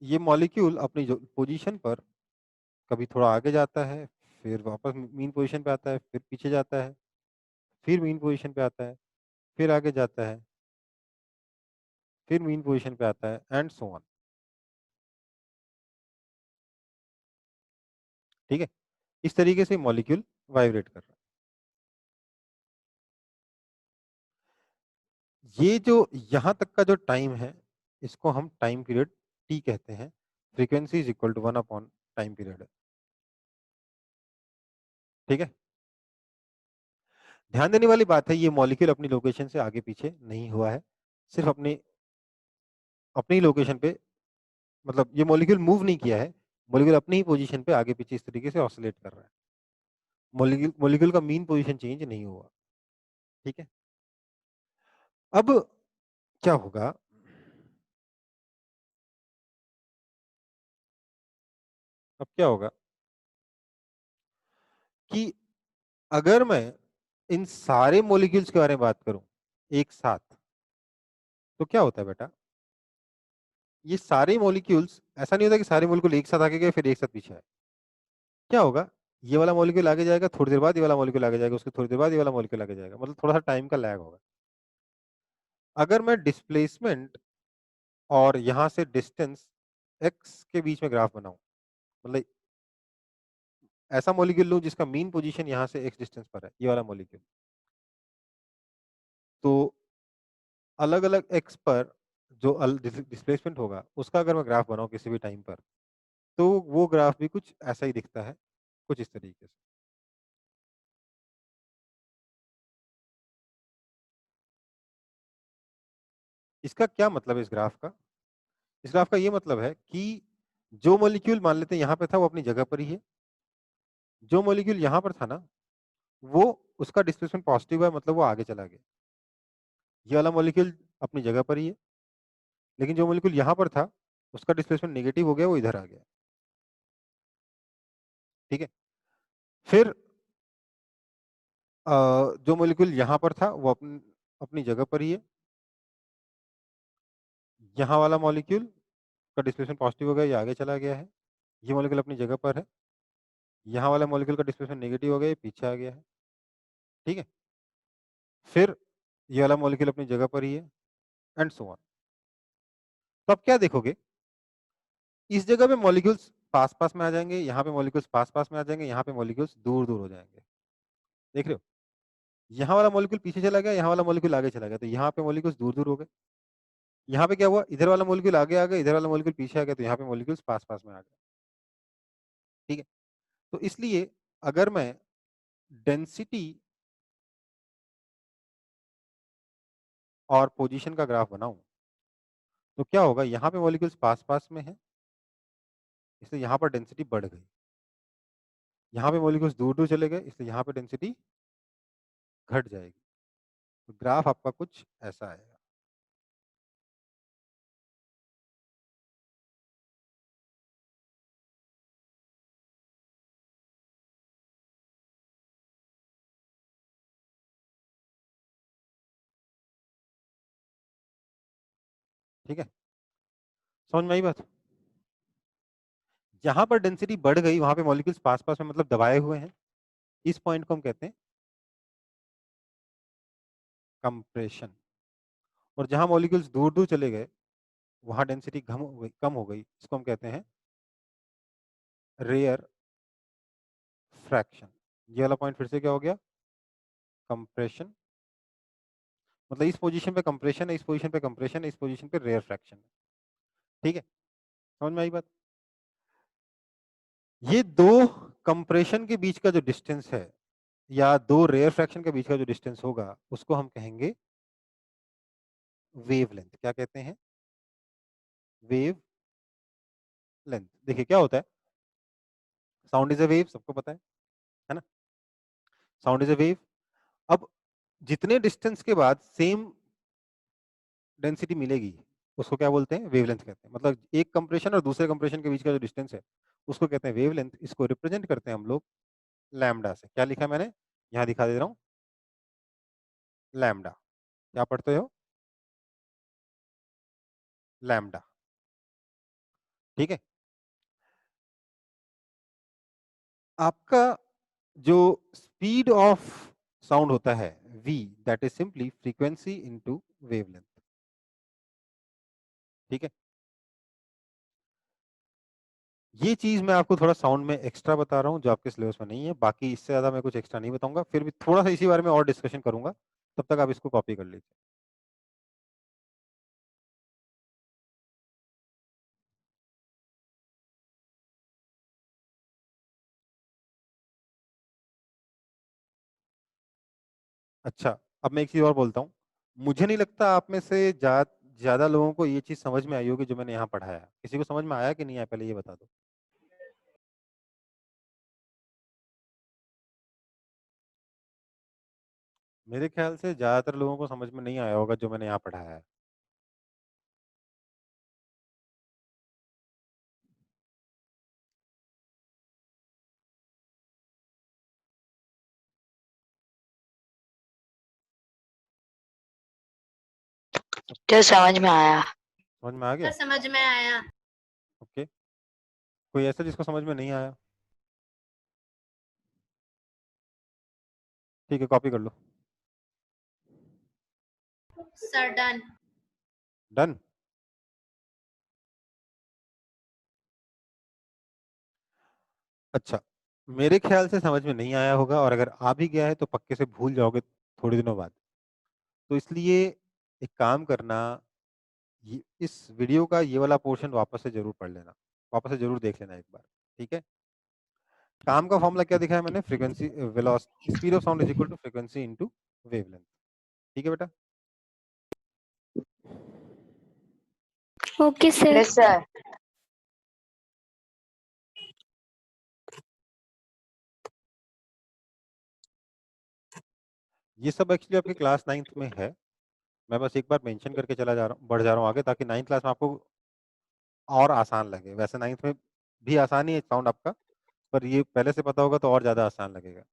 ये मॉलिक्यूल अपनी जो पोजीशन पर कभी थोड़ा आगे जाता है, फिर वापस मीन पोजीशन पे आता है, फिर पीछे जाता है, फिर मीन पोजीशन पे आता है, फिर आगे जाता है, फिर मीन पोजीशन पे आता है, एंड सो ऑन। ठीक है, इस तरीके से मॉलिक्यूल वाइब्रेट कर रहा है। ये जो यहाँ तक का जो टाइम है इसको हम टाइम पीरियड टी कहते हैं। Frequency is equal to 1 upon time period है। ठीक है, ध्यान देने वाली बात है, ये मॉलिक्यूल अपनी लोकेशन से आगे पीछे नहीं हुआ है, सिर्फ अपनी अपनी लोकेशन पे, मतलब ये मॉलिक्यूल मूव नहीं किया है, मॉलिक्यूल अपनी ही पोजीशन पे आगे पीछे इस तरीके से ऑसिलेट कर रहा है। मॉलिक्यूल मॉलिक्यूल का मीन पोजीशन चेंज नहीं हुआ। ठीक है, अब क्या होगा, अब क्या होगा कि अगर मैं इन सारे मॉलिक्यूल्स के बारे में बात करूं एक साथ, तो क्या होता है बेटा, ये सारे मॉलिक्यूल्स, ऐसा नहीं होता कि सारे मॉलिक्यूल एक साथ आगे गए फिर एक साथ पीछे आए। क्या होगा, ये वाला मॉलिक्यूल आगे जाएगा, थोड़ी देर बाद ये वाला मॉलिक्यूल आगे जाएगा, उसके थोड़ी देर बाद ये वाला मॉलिक्यूल आगे जाएगा, मतलब थोड़ा सा टाइम का लैग होगा। अगर मैं डिस्प्लेसमेंट और यहां से डिस्टेंस x के बीच में ग्राफ बनाऊं, मतलब ऐसा मॉलिक्यूल लूं जिसका मीन पोजीशन यहां से x डिस्टेंस पर है, ये वाला मॉलिक्यूल, तो अलग अलग x पर जो डिस्प्लेसमेंट होगा उसका अगर मैं ग्राफ बनाऊं किसी भी टाइम पर, तो वो ग्राफ भी कुछ ऐसा ही दिखता है, कुछ इस तरीके से। इसका क्या मतलब है इस ग्राफ का? इस ग्राफ का ये मतलब है कि जो मॉलिक्यूल मान लेते हैं यहाँ पे था वो अपनी जगह पर ही है, जो मॉलिक्यूल यहाँ पर था ना वो उसका डिस्प्लेसमेंट पॉजिटिव है, मतलब वो आगे चला गया। ये वाला मॉलिक्यूल अपनी जगह पर ही है, लेकिन जो मॉलिक्यूल यहाँ पर था उसका डिस्प्लेसमेंट नेगेटिव हो गया, वो इधर आ गया। ठीक है, फिर जो मॉलिक्यूल यहाँ पर था वो अपनी जगह पर ही है, यहाँ वाला मॉलिक्यूल का डिस्प्लेसमेंट पॉजिटिव हो गया, ये आगे चला गया है। ये मॉलिक्यूल अपनी जगह पर है, यहाँ वाला मॉलिक्यूल का डिस्प्लेसमेंट नेगेटिव हो गया, ये पीछे आ गया है। ठीक है, फिर ये वाला मॉलिक्यूल अपनी जगह पर ही है, एंड सो ऑन। तो अब क्या देखोगे, इस जगह पे मॉलिक्यूल्स पास पास में आ जाएंगे, यहाँ पे मॉलिक्यूल्स पास पास में आ जाएंगे, यहाँ पे मॉलिक्यूल्स दूर दूर हो जाएंगे। देख रहे हो, यहाँ वाला मॉलिक्यूल पीछे चला गया, यहाँ वाला मॉलिक्यूल आगे चला गया, तो यहाँ पे मॉलिक्यूल्स दूर दूर हो गए। यहाँ पे क्या हुआ, इधर वाला मॉलिक्यूल आगे आ गया, इधर वाला मॉलिक्यूल पीछे आ गया, तो यहाँ पे मॉलिक्यूल्स पास पास में आ गए। ठीक है, तो इसलिए अगर मैं डेंसिटी और पोजीशन का ग्राफ बनाऊं तो क्या होगा, यहाँ पे मॉलिक्यूल्स पास पास में है, इसलिए यहाँ पर डेंसिटी बढ़ गई। यहाँ पे मॉलिक्यूल्स दूर दूर चले गए, इसलिए यहाँ पे डेंसिटी घट जाएगी। तो ग्राफ आपका कुछ ऐसा आएगा। ठीक है, समझ में आई बात? जहां पर डेंसिटी बढ़ गई वहां पे मॉलिक्यूल्स पास पास में, मतलब दबाए हुए हैं, इस पॉइंट को हम कहते हैं कंप्रेशन। और जहां मॉलिक्यूल्स दूर दूर चले गए वहां डेंसिटी कम हो गई, इसको हम कहते हैं रेयर फ्रैक्शन। ये वाला पॉइंट फिर से क्या हो गया, कंप्रेशन, मतलब इस पोजीशन पे कंप्रेशन है, इस पोजीशन पे कंप्रेशन है, इस पोजीशन पे रेयर फ्रैक्शन है। ठीक है, समझ में आई बात? ये दो कंप्रेशन के बीच का जो डिस्टेंस है या दो रेयर फ्रैक्शन के बीच का जो डिस्टेंस होगा उसको हम कहेंगे वेवलेंथ। क्या कहते हैं, वेव लेंथ। देखिए क्या होता है, साउंड इज अ वेव, सबको पता है ना, साउंड इज अ वेव। अब जितने डिस्टेंस के बाद सेम डेंसिटी मिलेगी उसको क्या बोलते हैं, वेवलेंथ कहते हैं। मतलब एक कंप्रेशन और दूसरे कंप्रेशन के बीच का जो डिस्टेंस है उसको कहते हैं वेवलेंथ। इसको रिप्रेजेंट करते हैं हम लोग लैम्डा से। क्या लिखा है मैंने, यहाँ दिखा दे रहा हूँ, लैम्डा। क्या पढ़ते हो, लैम्डा। ठीक है, आपका जो स्पीड ऑफ साउंड होता है v, that is simply frequency into wavelength. ठीक है, ये चीज मैं आपको थोड़ा साउंड में एक्स्ट्रा बता रहा हूँ जो आपके सिलेबस में नहीं है, बाकी इससे ज्यादा मैं कुछ एक्स्ट्रा नहीं बताऊंगा। फिर भी थोड़ा सा इसी बारे में और डिस्कशन करूंगा, तब तक आप इसको कॉपी कर लीजिए। अच्छा, अब मैं एक चीज और बोलता हूँ, मुझे नहीं लगता आप में से ज्यादा लोगों को ये चीज समझ में आई होगी जो मैंने यहाँ पढ़ाया है। किसी को समझ में आया कि नहीं आया, पहले ये बता दो। मेरे ख्याल से ज्यादातर लोगों को समझ में नहीं आया होगा जो मैंने यहाँ पढ़ाया है। जो समझ में आया। समझ में आ गया? सर समझ में आया। ओके, कोई ऐसा जिसको समझ में नहीं आया? ठीक है, कॉपी कर लो। Sir done. डन। अच्छा, मेरे ख्याल से समझ में नहीं आया होगा, और अगर आ भी गया है तो पक्के से भूल जाओगे थोड़े दिनों बाद। तो इसलिए एक काम करना, इस वीडियो का ये वाला पोर्शन वापस से जरूर पढ़ लेना, वापस से जरूर देख लेना एक बार, ठीक है? काम का फॉर्मूला क्या दिखाया मैंने? Frequency velocity, speed of sound is equal to frequency into wavelength. ठीक है बेटा? Okay sir. Yes, sir. ये सब एक्चुअली आपकी क्लास 9th में है। मैं बस एक बार मेंशन करके चला जा रहा हूँ, बढ़ जा रहा हूँ आगे, ताकि 9th क्लास में आपको और आसान लगे। वैसे 9th में भी आसान ही है साउंड आपका, पर ये पहले से पता होगा तो और ज़्यादा आसान लगेगा।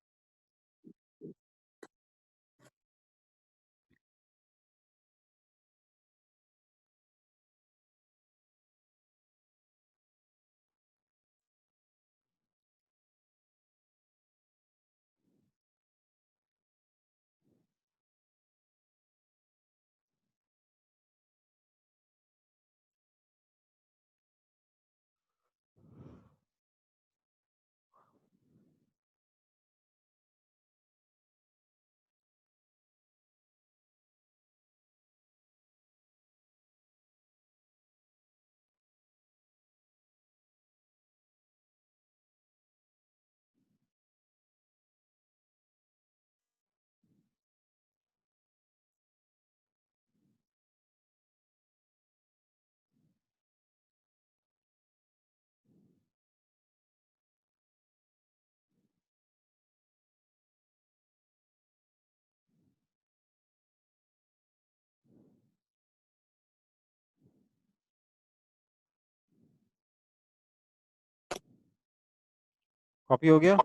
कॉपी हो गया?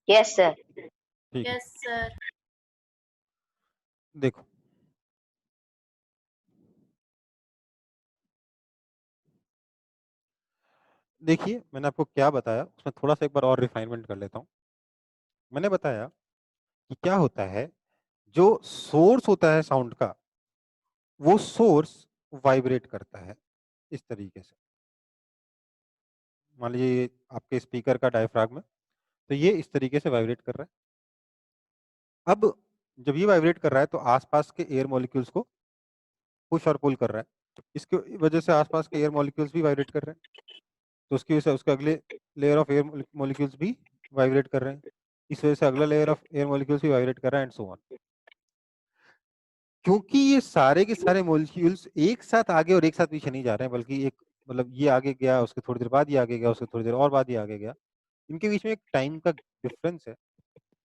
Yes, sir. ठीक है, यस सर। देखो देखिए, मैंने आपको क्या बताया उसमें थोड़ा सा एक बार और रिफाइनमेंट कर लेता हूँ। मैंने बताया कि क्या होता है, जो सोर्स होता है साउंड का, वो सोर्स वाइब्रेट करता है इस तरीके से। मान लीजिए ये आपके स्पीकर का डायफ्राम है, तो ये इस तरीके से वाइब्रेट कर रहा है। अब जब ये वाइब्रेट कर रहा है तो आसपास के एयर मॉलिक्यूल्स को पुश और पुल कर रहा है। इसकी वजह से आसपास के एयर मॉलिक्यूल्स भी वाइब्रेट कर रहे हैं, तो उसकी वजह से उसके अगले लेयर ऑफ एयर मॉलिक्यूल्स भी वाइब्रेट कर रहे हैं। इस वजह से अगला लेयर ऑफ एयर मॉलिक्यूल्स भी वाइब्रेट कर रहा है, एंड सो ऑन। क्योंकि ये सारे के सारे मॉलिक्यूल्स एक साथ आगे और एक साथ पीछे नहीं जा रहे हैं, बल्कि एक मतलब ये आगे गया, उसके थोड़ी देर बाद ये आगे गया, उसके थोड़ी देर और बाद ये आगे गया, इनके बीच में एक टाइम का डिफरेंस है।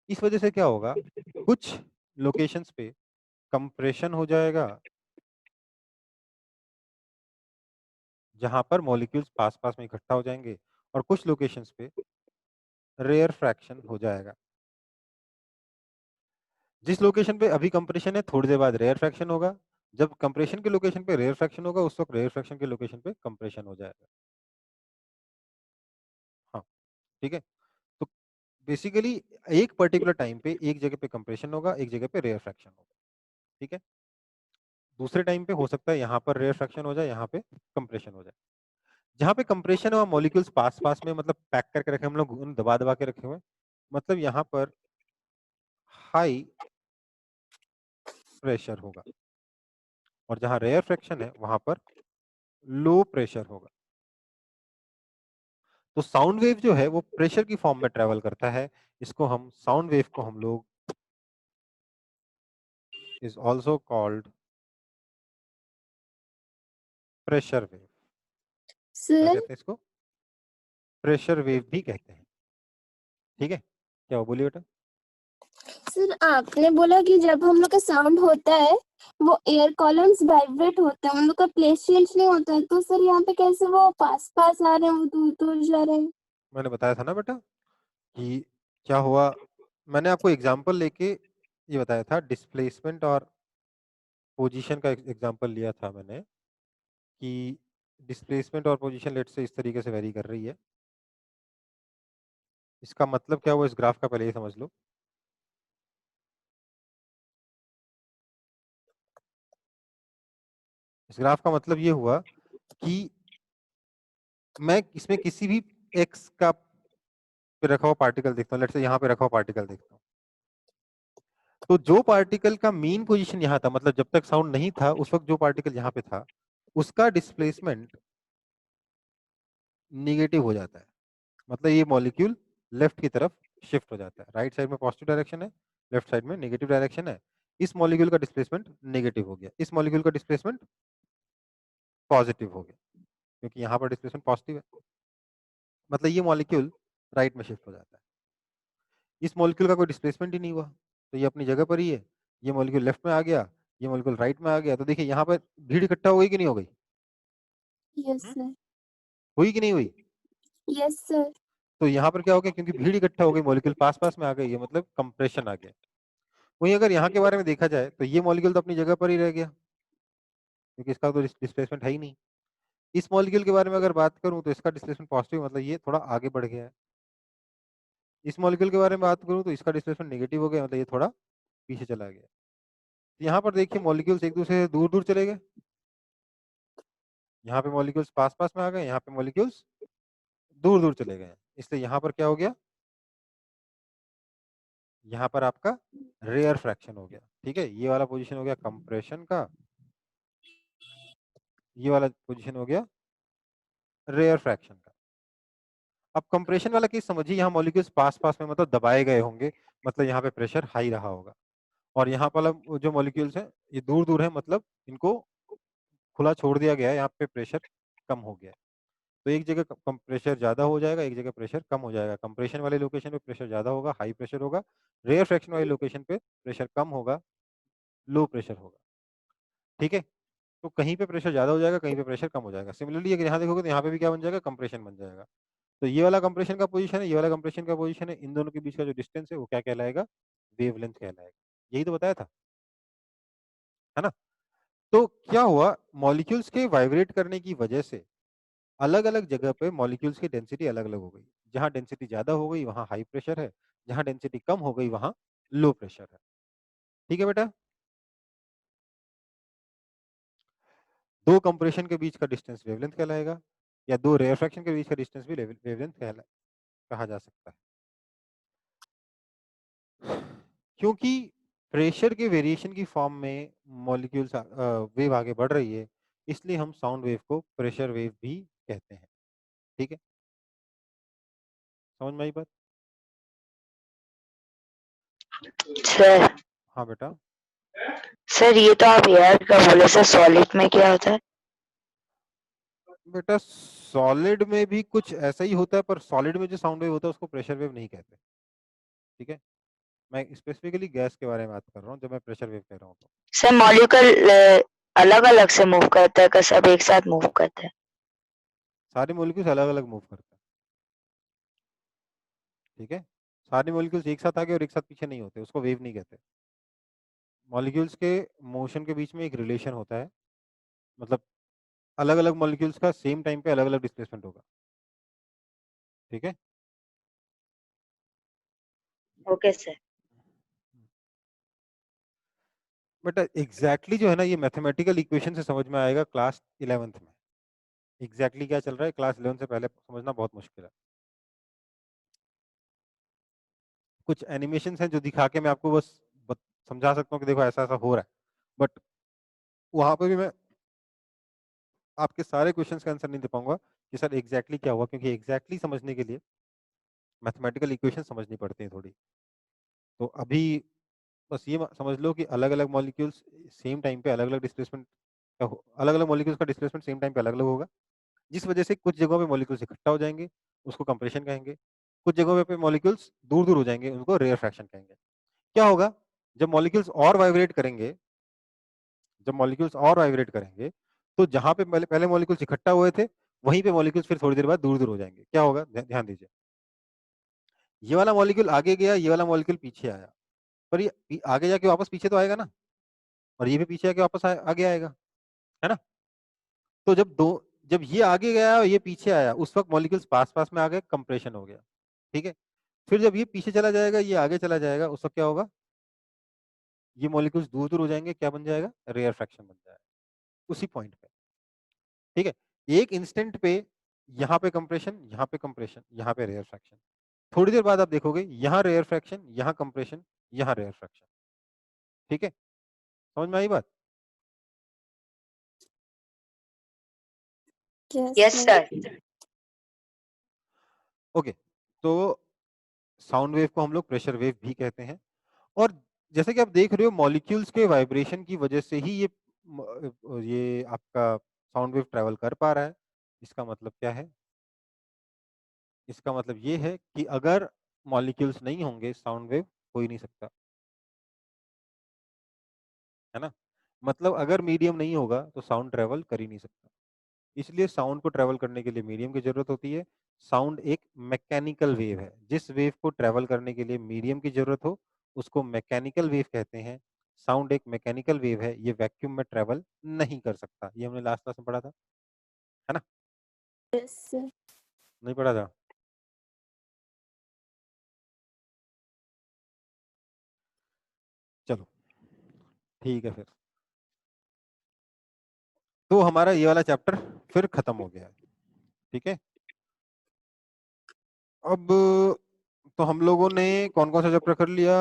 इस वजह से क्या होगा, कुछ लोकेशंस पे कंप्रेशन हो जाएगा, जहां पर मॉलिक्यूल्स पास पास में इकट्ठा हो जाएंगे, और कुछ लोकेशंस पे रेयर फ्रैक्शन हो जाएगा। जिस लोकेशन पे अभी कंप्रेशन है, थोड़ी देर बाद रेयर फ्रैक्शन होगा। जब कंप्रेशन के लोकेशन पे रेयर फ्रैक्शन होगा, उस वक्त रेयर फ्रैक्शन के लोकेशन पे कंप्रेशन हो जाएगा। हाँ, ठीक है। तो बेसिकली एक पर्टिकुलर टाइम पे एक जगह पे कंप्रेशन होगा, एक जगह पे रेयर फ्रैक्शन होगा, ठीक है। दूसरे टाइम पे हो सकता है यहाँ पर रेयर फ्रैक्शन हो जाए, यहाँ पे कंप्रेशन हो जाए। जहाँ पे कंप्रेशन है मॉलिक्यूल्स पास पास में, मतलब पैक करके रखे हम लोग, दबा दबा के रखे हुए हैं, मतलब यहाँ पर हाई प्रेशर होगा, और जहाँ रेयर फ्रैक्शन है वहां पर लो प्रेशर होगा। तो साउंड वेव जो है वो प्रेशर की फॉर्म में ट्रेवल करता है। इसको हम साउंड वेव को हम लोग is also called pressure wave. क्या सर कहते हैं इसको? प्रेशर वेव भी कहते हैं, ठीक है। क्या वो बोलिए बेटा? सर आपने बोला कि जब हम लोग का साउंड होता है वो एयर कॉलम्स वाइब्रेट होता है, उन लोग का प्लेस चेंज नहीं होता है, तो सर यहाँ पे कैसे वो पास पास आ रहे हैं, वो दूर दूर जा रहे हैं? मैंने बताया था ना बेटा कि क्या हुआ। मैंने आपको एग्जांपल लेके ये बताया था, डिस्प्लेसमेंट और पोजीशन का एग्जांपल लिया था मैंने कि डिस्प्लेसमेंट और पोजीशन लेट से इस तरीके से वेरी कर रही है। इसका मतलब क्या हुआ इस ग्राफ का, पहले ये समझ लो। इस ग्राफ का मतलब ये हुआ कि मैं इसमें किसी भी एक्स का पे रखा हुआ पार्टिकल देखता हूँ, लेट्स से यहाँ पे रखा हुआ पार्टिकल देखता हूँ, तो जो पार्टिकल का मीन पोजीशन यहाँ था, मतलब जब तक साउंड नहीं था उस वक्त जो पार्टिकल यहाँ पे था, उसका डिस्प्लेसमेंट निगेटिव हो जाता है। मतलब ये मॉलिक्यूल लेफ्ट की तरफ शिफ्ट हो जाता है। राइट साइड में पॉजिटिव डायरेक्शन है, लेफ्ट साइड में नेगेटिव डायरेक्शन है। इस मॉलिक्यूल का डिस्प्लेसमेंट नेगेटिव हो गया, इस मॉलिक्यूल का डिस्प्लेसमेंट पॉजिटिव हो गया, क्योंकि यहाँ पर डिस्प्लेसमेंट पॉजिटिव है। मतलब ये मॉलिक्यूल राइट में शिफ्ट हो जाता है। इस मॉलिक्यूल का कोई डिस्प्लेसमेंट ही नहीं हुआ, तो ये अपनी जगह पर ही है। ये मॉलिक्यूल लेफ्ट में आ गया, ये मॉलिक्यूल राइट में आ गया। तो देखिए यहाँ पर भीड़ इकट्ठा हो गई कि नहीं हो गई? Yes sir. हुई कि नहीं हुई? Yes sir. तो यहाँ पर क्या हो गया, क्योंकि भीड़ इकट्ठा हो गई, मॉलिक्यूल पास पास में आ गई है, मतलब कंप्रेशन आ गया। वहीं अगर यहाँ के बारे में देखा जाए तो ये मॉलिक्यूल तो अपनी जगह पर ही रह गया, क्योंकि इसका तो डिस्प्लेसमेंट है ही नहीं। इस मॉलिक्यूल के बारे में अगर बात करूं तो इसका डिस्प्लेसमेंट पॉजिटिव, मतलब ये थोड़ा आगे बढ़ गया है। इस मॉलिक्यूल के बारे में बात करूं तो इसका डिस्प्लेसमेंट नेगेटिव हो गया, मतलब ये थोड़ा पीछे चला गया। यहाँ पर देखिए मॉलिक्यूल्स एक दूसरे से दूर दूर चले गए। यहाँ पे मॉलिक्यूल्स पास पास में आ गए, यहाँ पे मॉलिक्यूल्स दूर दूर चले गए। इसलिए यहाँ पर क्या हो गया, यहाँ पर आपका रेयर फ्रैक्शन हो गया। ठीक है, ये वाला पोजीशन हो गया कंप्रेशन का, ये वाला पोजीशन हो गया रेयर फ्रैक्शन का। अब कंप्रेशन वाला केस समझिए, यहाँ मॉलिक्यूल्स पास पास में मतलब दबाए गए होंगे, मतलब यहाँ पे प्रेशर हाई रहा होगा। और यहाँ पर जो मॉलिक्यूल्स हैं ये दूर दूर है, मतलब इनको खुला छोड़ दिया गया है, यहाँ पे प्रेशर कम हो गया है। तो एक जगह कम प्रेशर ज्यादा हो जाएगा, एक जगह प्रेशर कम हो जाएगा। कंप्रेशन वाले लोकेशन पे प्रेशर ज्यादा होगा, हाई प्रेशर होगा। रेयर फ्रैक्शन वाले लोकेशन पे प्रेशर कम होगा, लो प्रेशर होगा। ठीक है, तो कहीं पे प्रेशर ज्यादा हो जाएगा, कहीं पे प्रेशर कम हो जाएगा। सिमिलरली अगर यहाँ देखोगे तो यहाँ पे भी क्या बन जाएगा, कंप्रेशन बन जाएगा। तो ये वाला कंप्रेशन का पोजीशन है, ये वाला कंप्रेशन का पोजीशन है, इन दोनों के बीच का जो डिस्टेंस है वो क्या कहलाएगा, वेवलेंथ कहलाएगा। यही तो बताया था, है ना। तो क्या हुआ, मॉलिक्यूल्स के वाइब्रेट करने की वजह से अलग अलग जगह पे मॉलिक्यूल्स की डेंसिटी अलग अलग हो गई। जहां डेंसिटी ज्यादा हो गई वहां हाई प्रेशर है, जहां डेंसिटी कम हो गई वहां लो प्रेशर है। ठीक है बेटा, दो कंप्रेशन के बीच का डिस्टेंस वेवलेंथ कहलाएगा, या दो रेयरफैक्शन के बीच का डिस्टेंस भी वेवलेंथ कहा जा सकता है। क्योंकि प्रेशर के वेरिएशन की फॉर्म में मॉलिक्यूल्स वेव आगे बढ़ रही है, इसलिए हम साउंड वेव को प्रेशर वेव भी कहते हैं। ठीक है, समझ में आई बात? सर हाँ बेटा। सर ये तो आप एयर का बोले, सर सॉलिड में क्या होता है? बेटा सॉलिड में भी कुछ ऐसा ही होता है, पर सॉलिड में जो साउंड वेव होता है उसको प्रेशर वेव नहीं कहते। ठीक है, मैं स्पेसिफिकली गैस के बारे में बात कर रहा हूँ जब मैं प्रेशर वेव कह रहा हूँ तो। सर मॉलिक्यूल अलग अलग से मूव करता है कि सब एक साथ मूव करते हैं? सारे मॉलिक्यूल्स अलग अलग मूव करते हैं। ठीक है, सारे मॉलिक्यूल्स एक साथ आगे और एक साथ पीछे नहीं होते, उसको वेव नहीं कहते। मॉलिक्यूल्स के मोशन के बीच में एक रिलेशन होता है, मतलब अलग अलग मॉलिक्यूल्स का सेम टाइम पे अलग अलग डिस्प्लेसमेंट होगा। ठीक है, ओके सर। बट एग्जैक्टली जो है ना, ये मैथमेटिकल इक्वेशन से समझ में आएगा क्लास 11th में। एग्जैक्टली क्या चल रहा है क्लास 11 से पहले समझना बहुत मुश्किल है। कुछ एनिमेशन हैं जो दिखा के मैं आपको बस समझा सकता हूँ कि देखो ऐसा ऐसा हो रहा है, बट वहां पे भी मैं आपके सारे क्वेश्चंस का आंसर नहीं दे पाऊंगा कि सर एग्जैक्टली क्या हुआ, क्योंकि एग्जैक्टली समझने के लिए मैथमेटिकल इक्वेशन समझनी पड़ती है थोड़ी। तो अभी बस ये समझ लो कि अलग अलग मॉलिक्यूल्स सेम टाइम पे अलग अलग डिस्प्लेसमेंट, अलग अलग मॉलिक्यूल्स का डिस्प्लेसमेंट सेम टाइम पे अलग अलग होगा, जिस वजह से कुछ जगहों पे मॉलिक्यूल्स इकट्ठा हो जाएंगे, उसको कंप्रेशन कहेंगे। कुछ जगहों पे मॉलिक्यूल्स दूर दूर हो जाएंगे, उनको रेयर फ्रैक्शन कहेंगे। क्या होगा, जब मॉलिक्यूल्स और वाइब्रेट करेंगे, जब मॉलिक्यूल्स और वाइब्रेट करेंगे तो जहां पे पहले पहले मॉलिक्यूल्स इकट्ठा हुए थे वहीं पे मॉलिक्यूल्स फिर थोड़ी देर बाद दूर दूर हो जाएंगे। क्या होगा, ध्यान दीजिए, ये वाला मॉलिक्यूल आगे गया, ये वाला मॉलिक्यूल पीछे आया, पर ये आगे जाके वापस पीछे तो आएगा ना, और ये भी पीछे आके वापस आगे आएगा, है ना। तो जब ये आगे गया और ये पीछे आया, उस वक्त मॉलिक्यूल्स पास पास में आ गए, कंप्रेशन हो गया, ठीक है। फिर जब ये पीछे चला जाएगा, ये आगे चला जाएगा, उस वक्त क्या होगा, ये मॉलिक्यूल्स दूर दूर हो जाएंगे, क्या बन जाएगा, रेयर फ्रैक्शन बन जाएगा उसी पॉइंट पे, ठीक है। एक इंस्टेंट पे यहाँ पे कंप्रेशन, यहाँ पे कंप्रेशन, यहाँ पे रेयर फ्रैक्शन, थोड़ी देर बाद आप देखोगे यहाँ रेयर फ्रैक्शन, यहाँ कंप्रेशन, यहाँ रेयर फ्रैक्शन, ठीक है। समझ में आई बात? Yes sir. ओके, तो साउंड वेव को हम लोग प्रेशर वेव भी कहते हैं। और जैसे कि आप देख रहे हो, मॉलिक्यूल्स के वाइब्रेशन की वजह से ही ये आपका साउंड वेव ट्रेवल कर पा रहा है। इसका मतलब क्या है? इसका मतलब ये है कि अगर मॉलिक्यूल्स नहीं होंगे, साउंड वेव हो ही नहीं सकता, है ना। मतलब अगर मीडियम नहीं होगा तो साउंड ट्रेवल कर ही नहीं सकता। इसलिए साउंड को ट्रेवल करने के लिए मीडियम की जरूरत होती है। साउंड एक मैकेनिकल वेव है। जिस वेव को ट्रेवल करने के लिए मीडियम की जरूरत हो, उसको मैकेनिकल वेव कहते हैं। साउंड एक मैकेनिकल वेव है, ये वैक्यूम में ट्रेवल नहीं कर सकता। ये हमने लास्ट क्लास में पढ़ा था, है ना? Yes sir. नहीं पढ़ा था? चलो ठीक है फिर। तो हमारा ये वाला चैप्टर फिर खत्म हो गया है, ठीक है। अब तो हम लोगों ने कौन कौन सा चैप्टर कर लिया?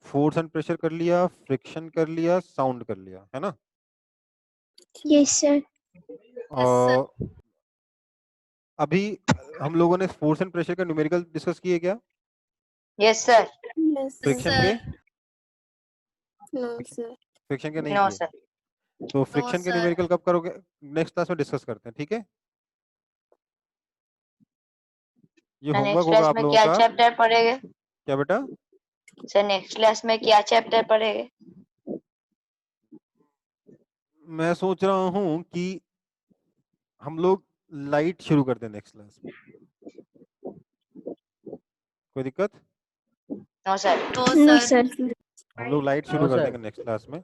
फोर्स एंड प्रेशर कर लिया, फ्रिक्शन कर लिया, साउंड कर लिया, है ना। Yes sir. और अभी हम लोगों ने फोर्स एंड प्रेशर का न्यूमेरिकल डिस्कस किए क्या? Yes sir. यस फ्रिक्शन के? No sir. फ्रिक्शन के नहीं नो किए? सर। तो फ्रिक्शन के sir. न्यूमेरिकल कब करोगे? नेक्स्ट क्लास में डिस्कस करते हैं, ठीक है। ये होमवर्क नेक्स्ट होगा क्लास आप में लोगों क्या का। चैप्टर पढ़ेंगे क्या बेटा? सर? नेक्स्ट क्लास में क्या चैप्टर पढ़ेंगे? मैं सोच रहा हूँ कि हम लोग लाइट शुरू कर दें नेक्स्ट क्लास में। कोई दिक्कत? No sir. No, no sir. Sir. हम लोग लाइट शुरू नो कर सर। देंगे नेक्स्ट क्लास में।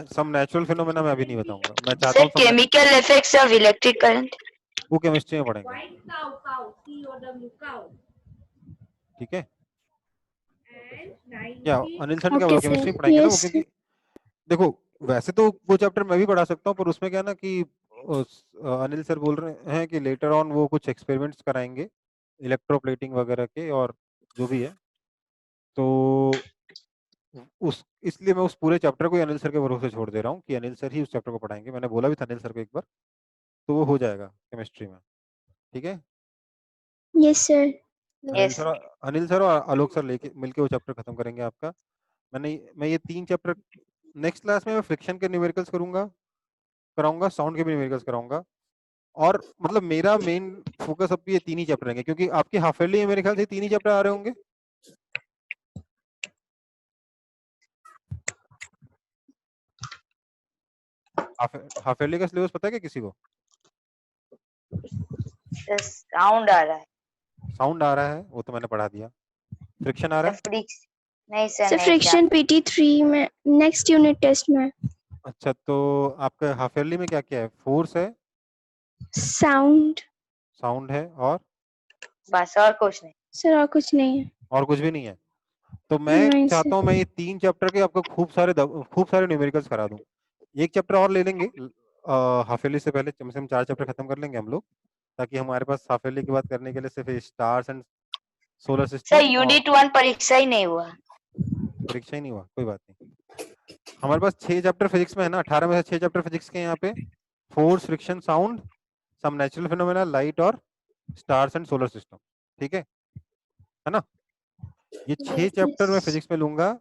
सब नेचुरल फिनोमेना मैं अभी नहीं बताऊंगा। मैं चाहता सर हूँ सब chemical effects of electric current. वो केमिस्ट्री में पढ़ेंगे, ठीक है। क्या अनिल सर ने क्या बोला, ओके केमिस्ट्री सर। पढ़ाएंगे ना वो? यस क्योंकि देखो, वैसे तो वो चैप्टर मैं भी पढ़ा सकता हूँ, पर उसमें क्या ना कि अनिल सर बोल रहे हैं कि लेटर ऑन वो कुछ एक्सपेरिमेंट्स कराएंगे इलेक्ट्रोप्लेटिंग वगैरह के, और जो भी है, तो उस इसलिए मैं उस पूरे चैप्टर को ही अनिल सर के भरोसे छोड़ दे रहा हूँ कि अनिल सर ही उस चैप्टर को पढ़ाएंगे। मैंने बोला भी था अनिल सर को एक बार, तो वो हो जाएगा केमिस्ट्री में, ठीक है। Yes sir. Anil yes. Sir Anil sir और आलोक सर लेके मिलके वो चैप्टर खत्म करेंगे आपका। मैं ये 3 चैप्टर नेक्स्ट क्लास में मैं फ्रिक्शन के न्यूमेरिकल्स कराऊंगा, साउंड के भी न्यूमेरिकल्स कराऊंगा। और मतलब मेरा मेन फोकस अब ये 3 ही चैप्टर रहेंगे, क्योंकि आपकी हाफ ईयरली में मेरे ख्याल से 3 ही चैप्टर आ रहे होंगे। हाफ ईयरली का सिलेबस पता है क्या किसी को? साउंड आ रहा है। साउंड आ रहा है, वो तो मैंने पढ़ा दिया। फ्रिक्शन आ रहा है? फ्रिक्स नहीं सर। सर फ्रिक्शन पीटी 3 में नेक्स्ट यूनिट टेस्ट में। अच्छा, तो आपका हाफ ईयरली में क्या क्या है? फोर्स है, साउंड। साउंड है, और बस और कुछ नहीं। सर और कुछ नहीं है। और कुछ भी नहीं है। तो मैं नहीं चाहता हूँ मैं सर। ये 3 चैप्टर के आपको खूब सारे न्यूमेरिकल्स करा दूं। एक चैप्टर और ले लेंगे हाफ ईयरली से पहले, कम से कम 4 चैप्टर खत्म कर लेंगे हम लोग, ताकि हमारे पास हाफ ईयरली की बात करने के लिए सिर्फ stars and solar sir system और यूनिट 1 परीक्षा ही नहीं हुआ। परीक्षा ही नहीं हुआ, कोई बात नहीं। हमारे पास 6 चैप्टर फिजिक्स में है ना, 18 में से 6 चैप्टर फिजिक्स के यहाँ पे। Force, friction, sound, some natural phenomena, light और स्टार्स एंड सोलर सिस्टम, ठीक है ना। ये 6 चैप्टर मैं फिजिक्स में लूंगा,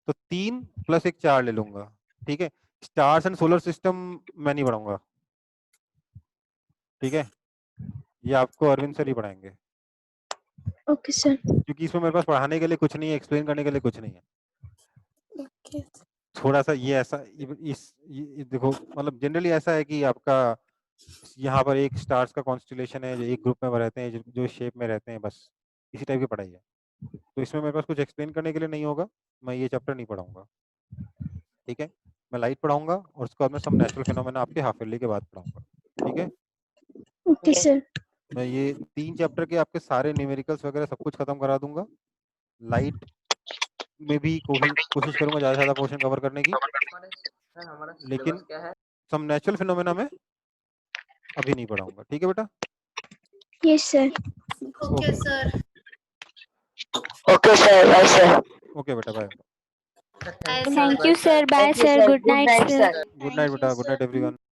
तो 3 + 1 4 ले लूंगा, ठीक है। स्टार्स एंड सोलर सिस्टम मैं नहीं पढ़ाऊंगा, ठीक है। ये आपको अरविंद सर ही पढ़ाएंगे, ओके सर। क्योंकि इसमें मेरे पास पढ़ाने के लिए कुछ नहीं है, एक्सप्लेन करने के लिए कुछ नहीं है। ओके। थोड़ा सा ये ऐसा देखो, मतलब जनरली ऐसा है कि आपका यहाँ पर एक स्टार्स का कॉन्स्टिलेशन है, जो एक ग्रुप में रहते हैं, जो शेप में रहते हैं, बस इसी टाइप की पढ़ाई है। तो इसमें मेरे पास कुछ एक्सप्लेन करने के लिए नहीं होगा, मैं ये चैप्टर नहीं पढ़ाऊंगा, ठीक है। मैं लाइट पढ़ाऊंगा और उसके बाद मैं सब नेचुरल फिनोमेना आपके हाफ ईयरली के बाद पढ़ाऊंगा, ठीक है। Okay sir. मैं ये 3 चैप्टर के आपके सारे न्यूमेरिकल्स वगैरह सब कुछ खत्म करा दूंगा। लाइट में भी कोशिश करूंगा ज़्यादा से ज़्यादा पोर्शन कवर करने की, लेकिन सब नेचुरल फिनोमेना में अभी नहीं पढ़ाऊंगा, ठीक है बेटा। Yes sir. Okay sir. Okay sir, bye sir. Okay बेटा, bye. Bye thank you sir, bye sir, good night sir. Good night बेटा, गुड नाइट एवरीवन।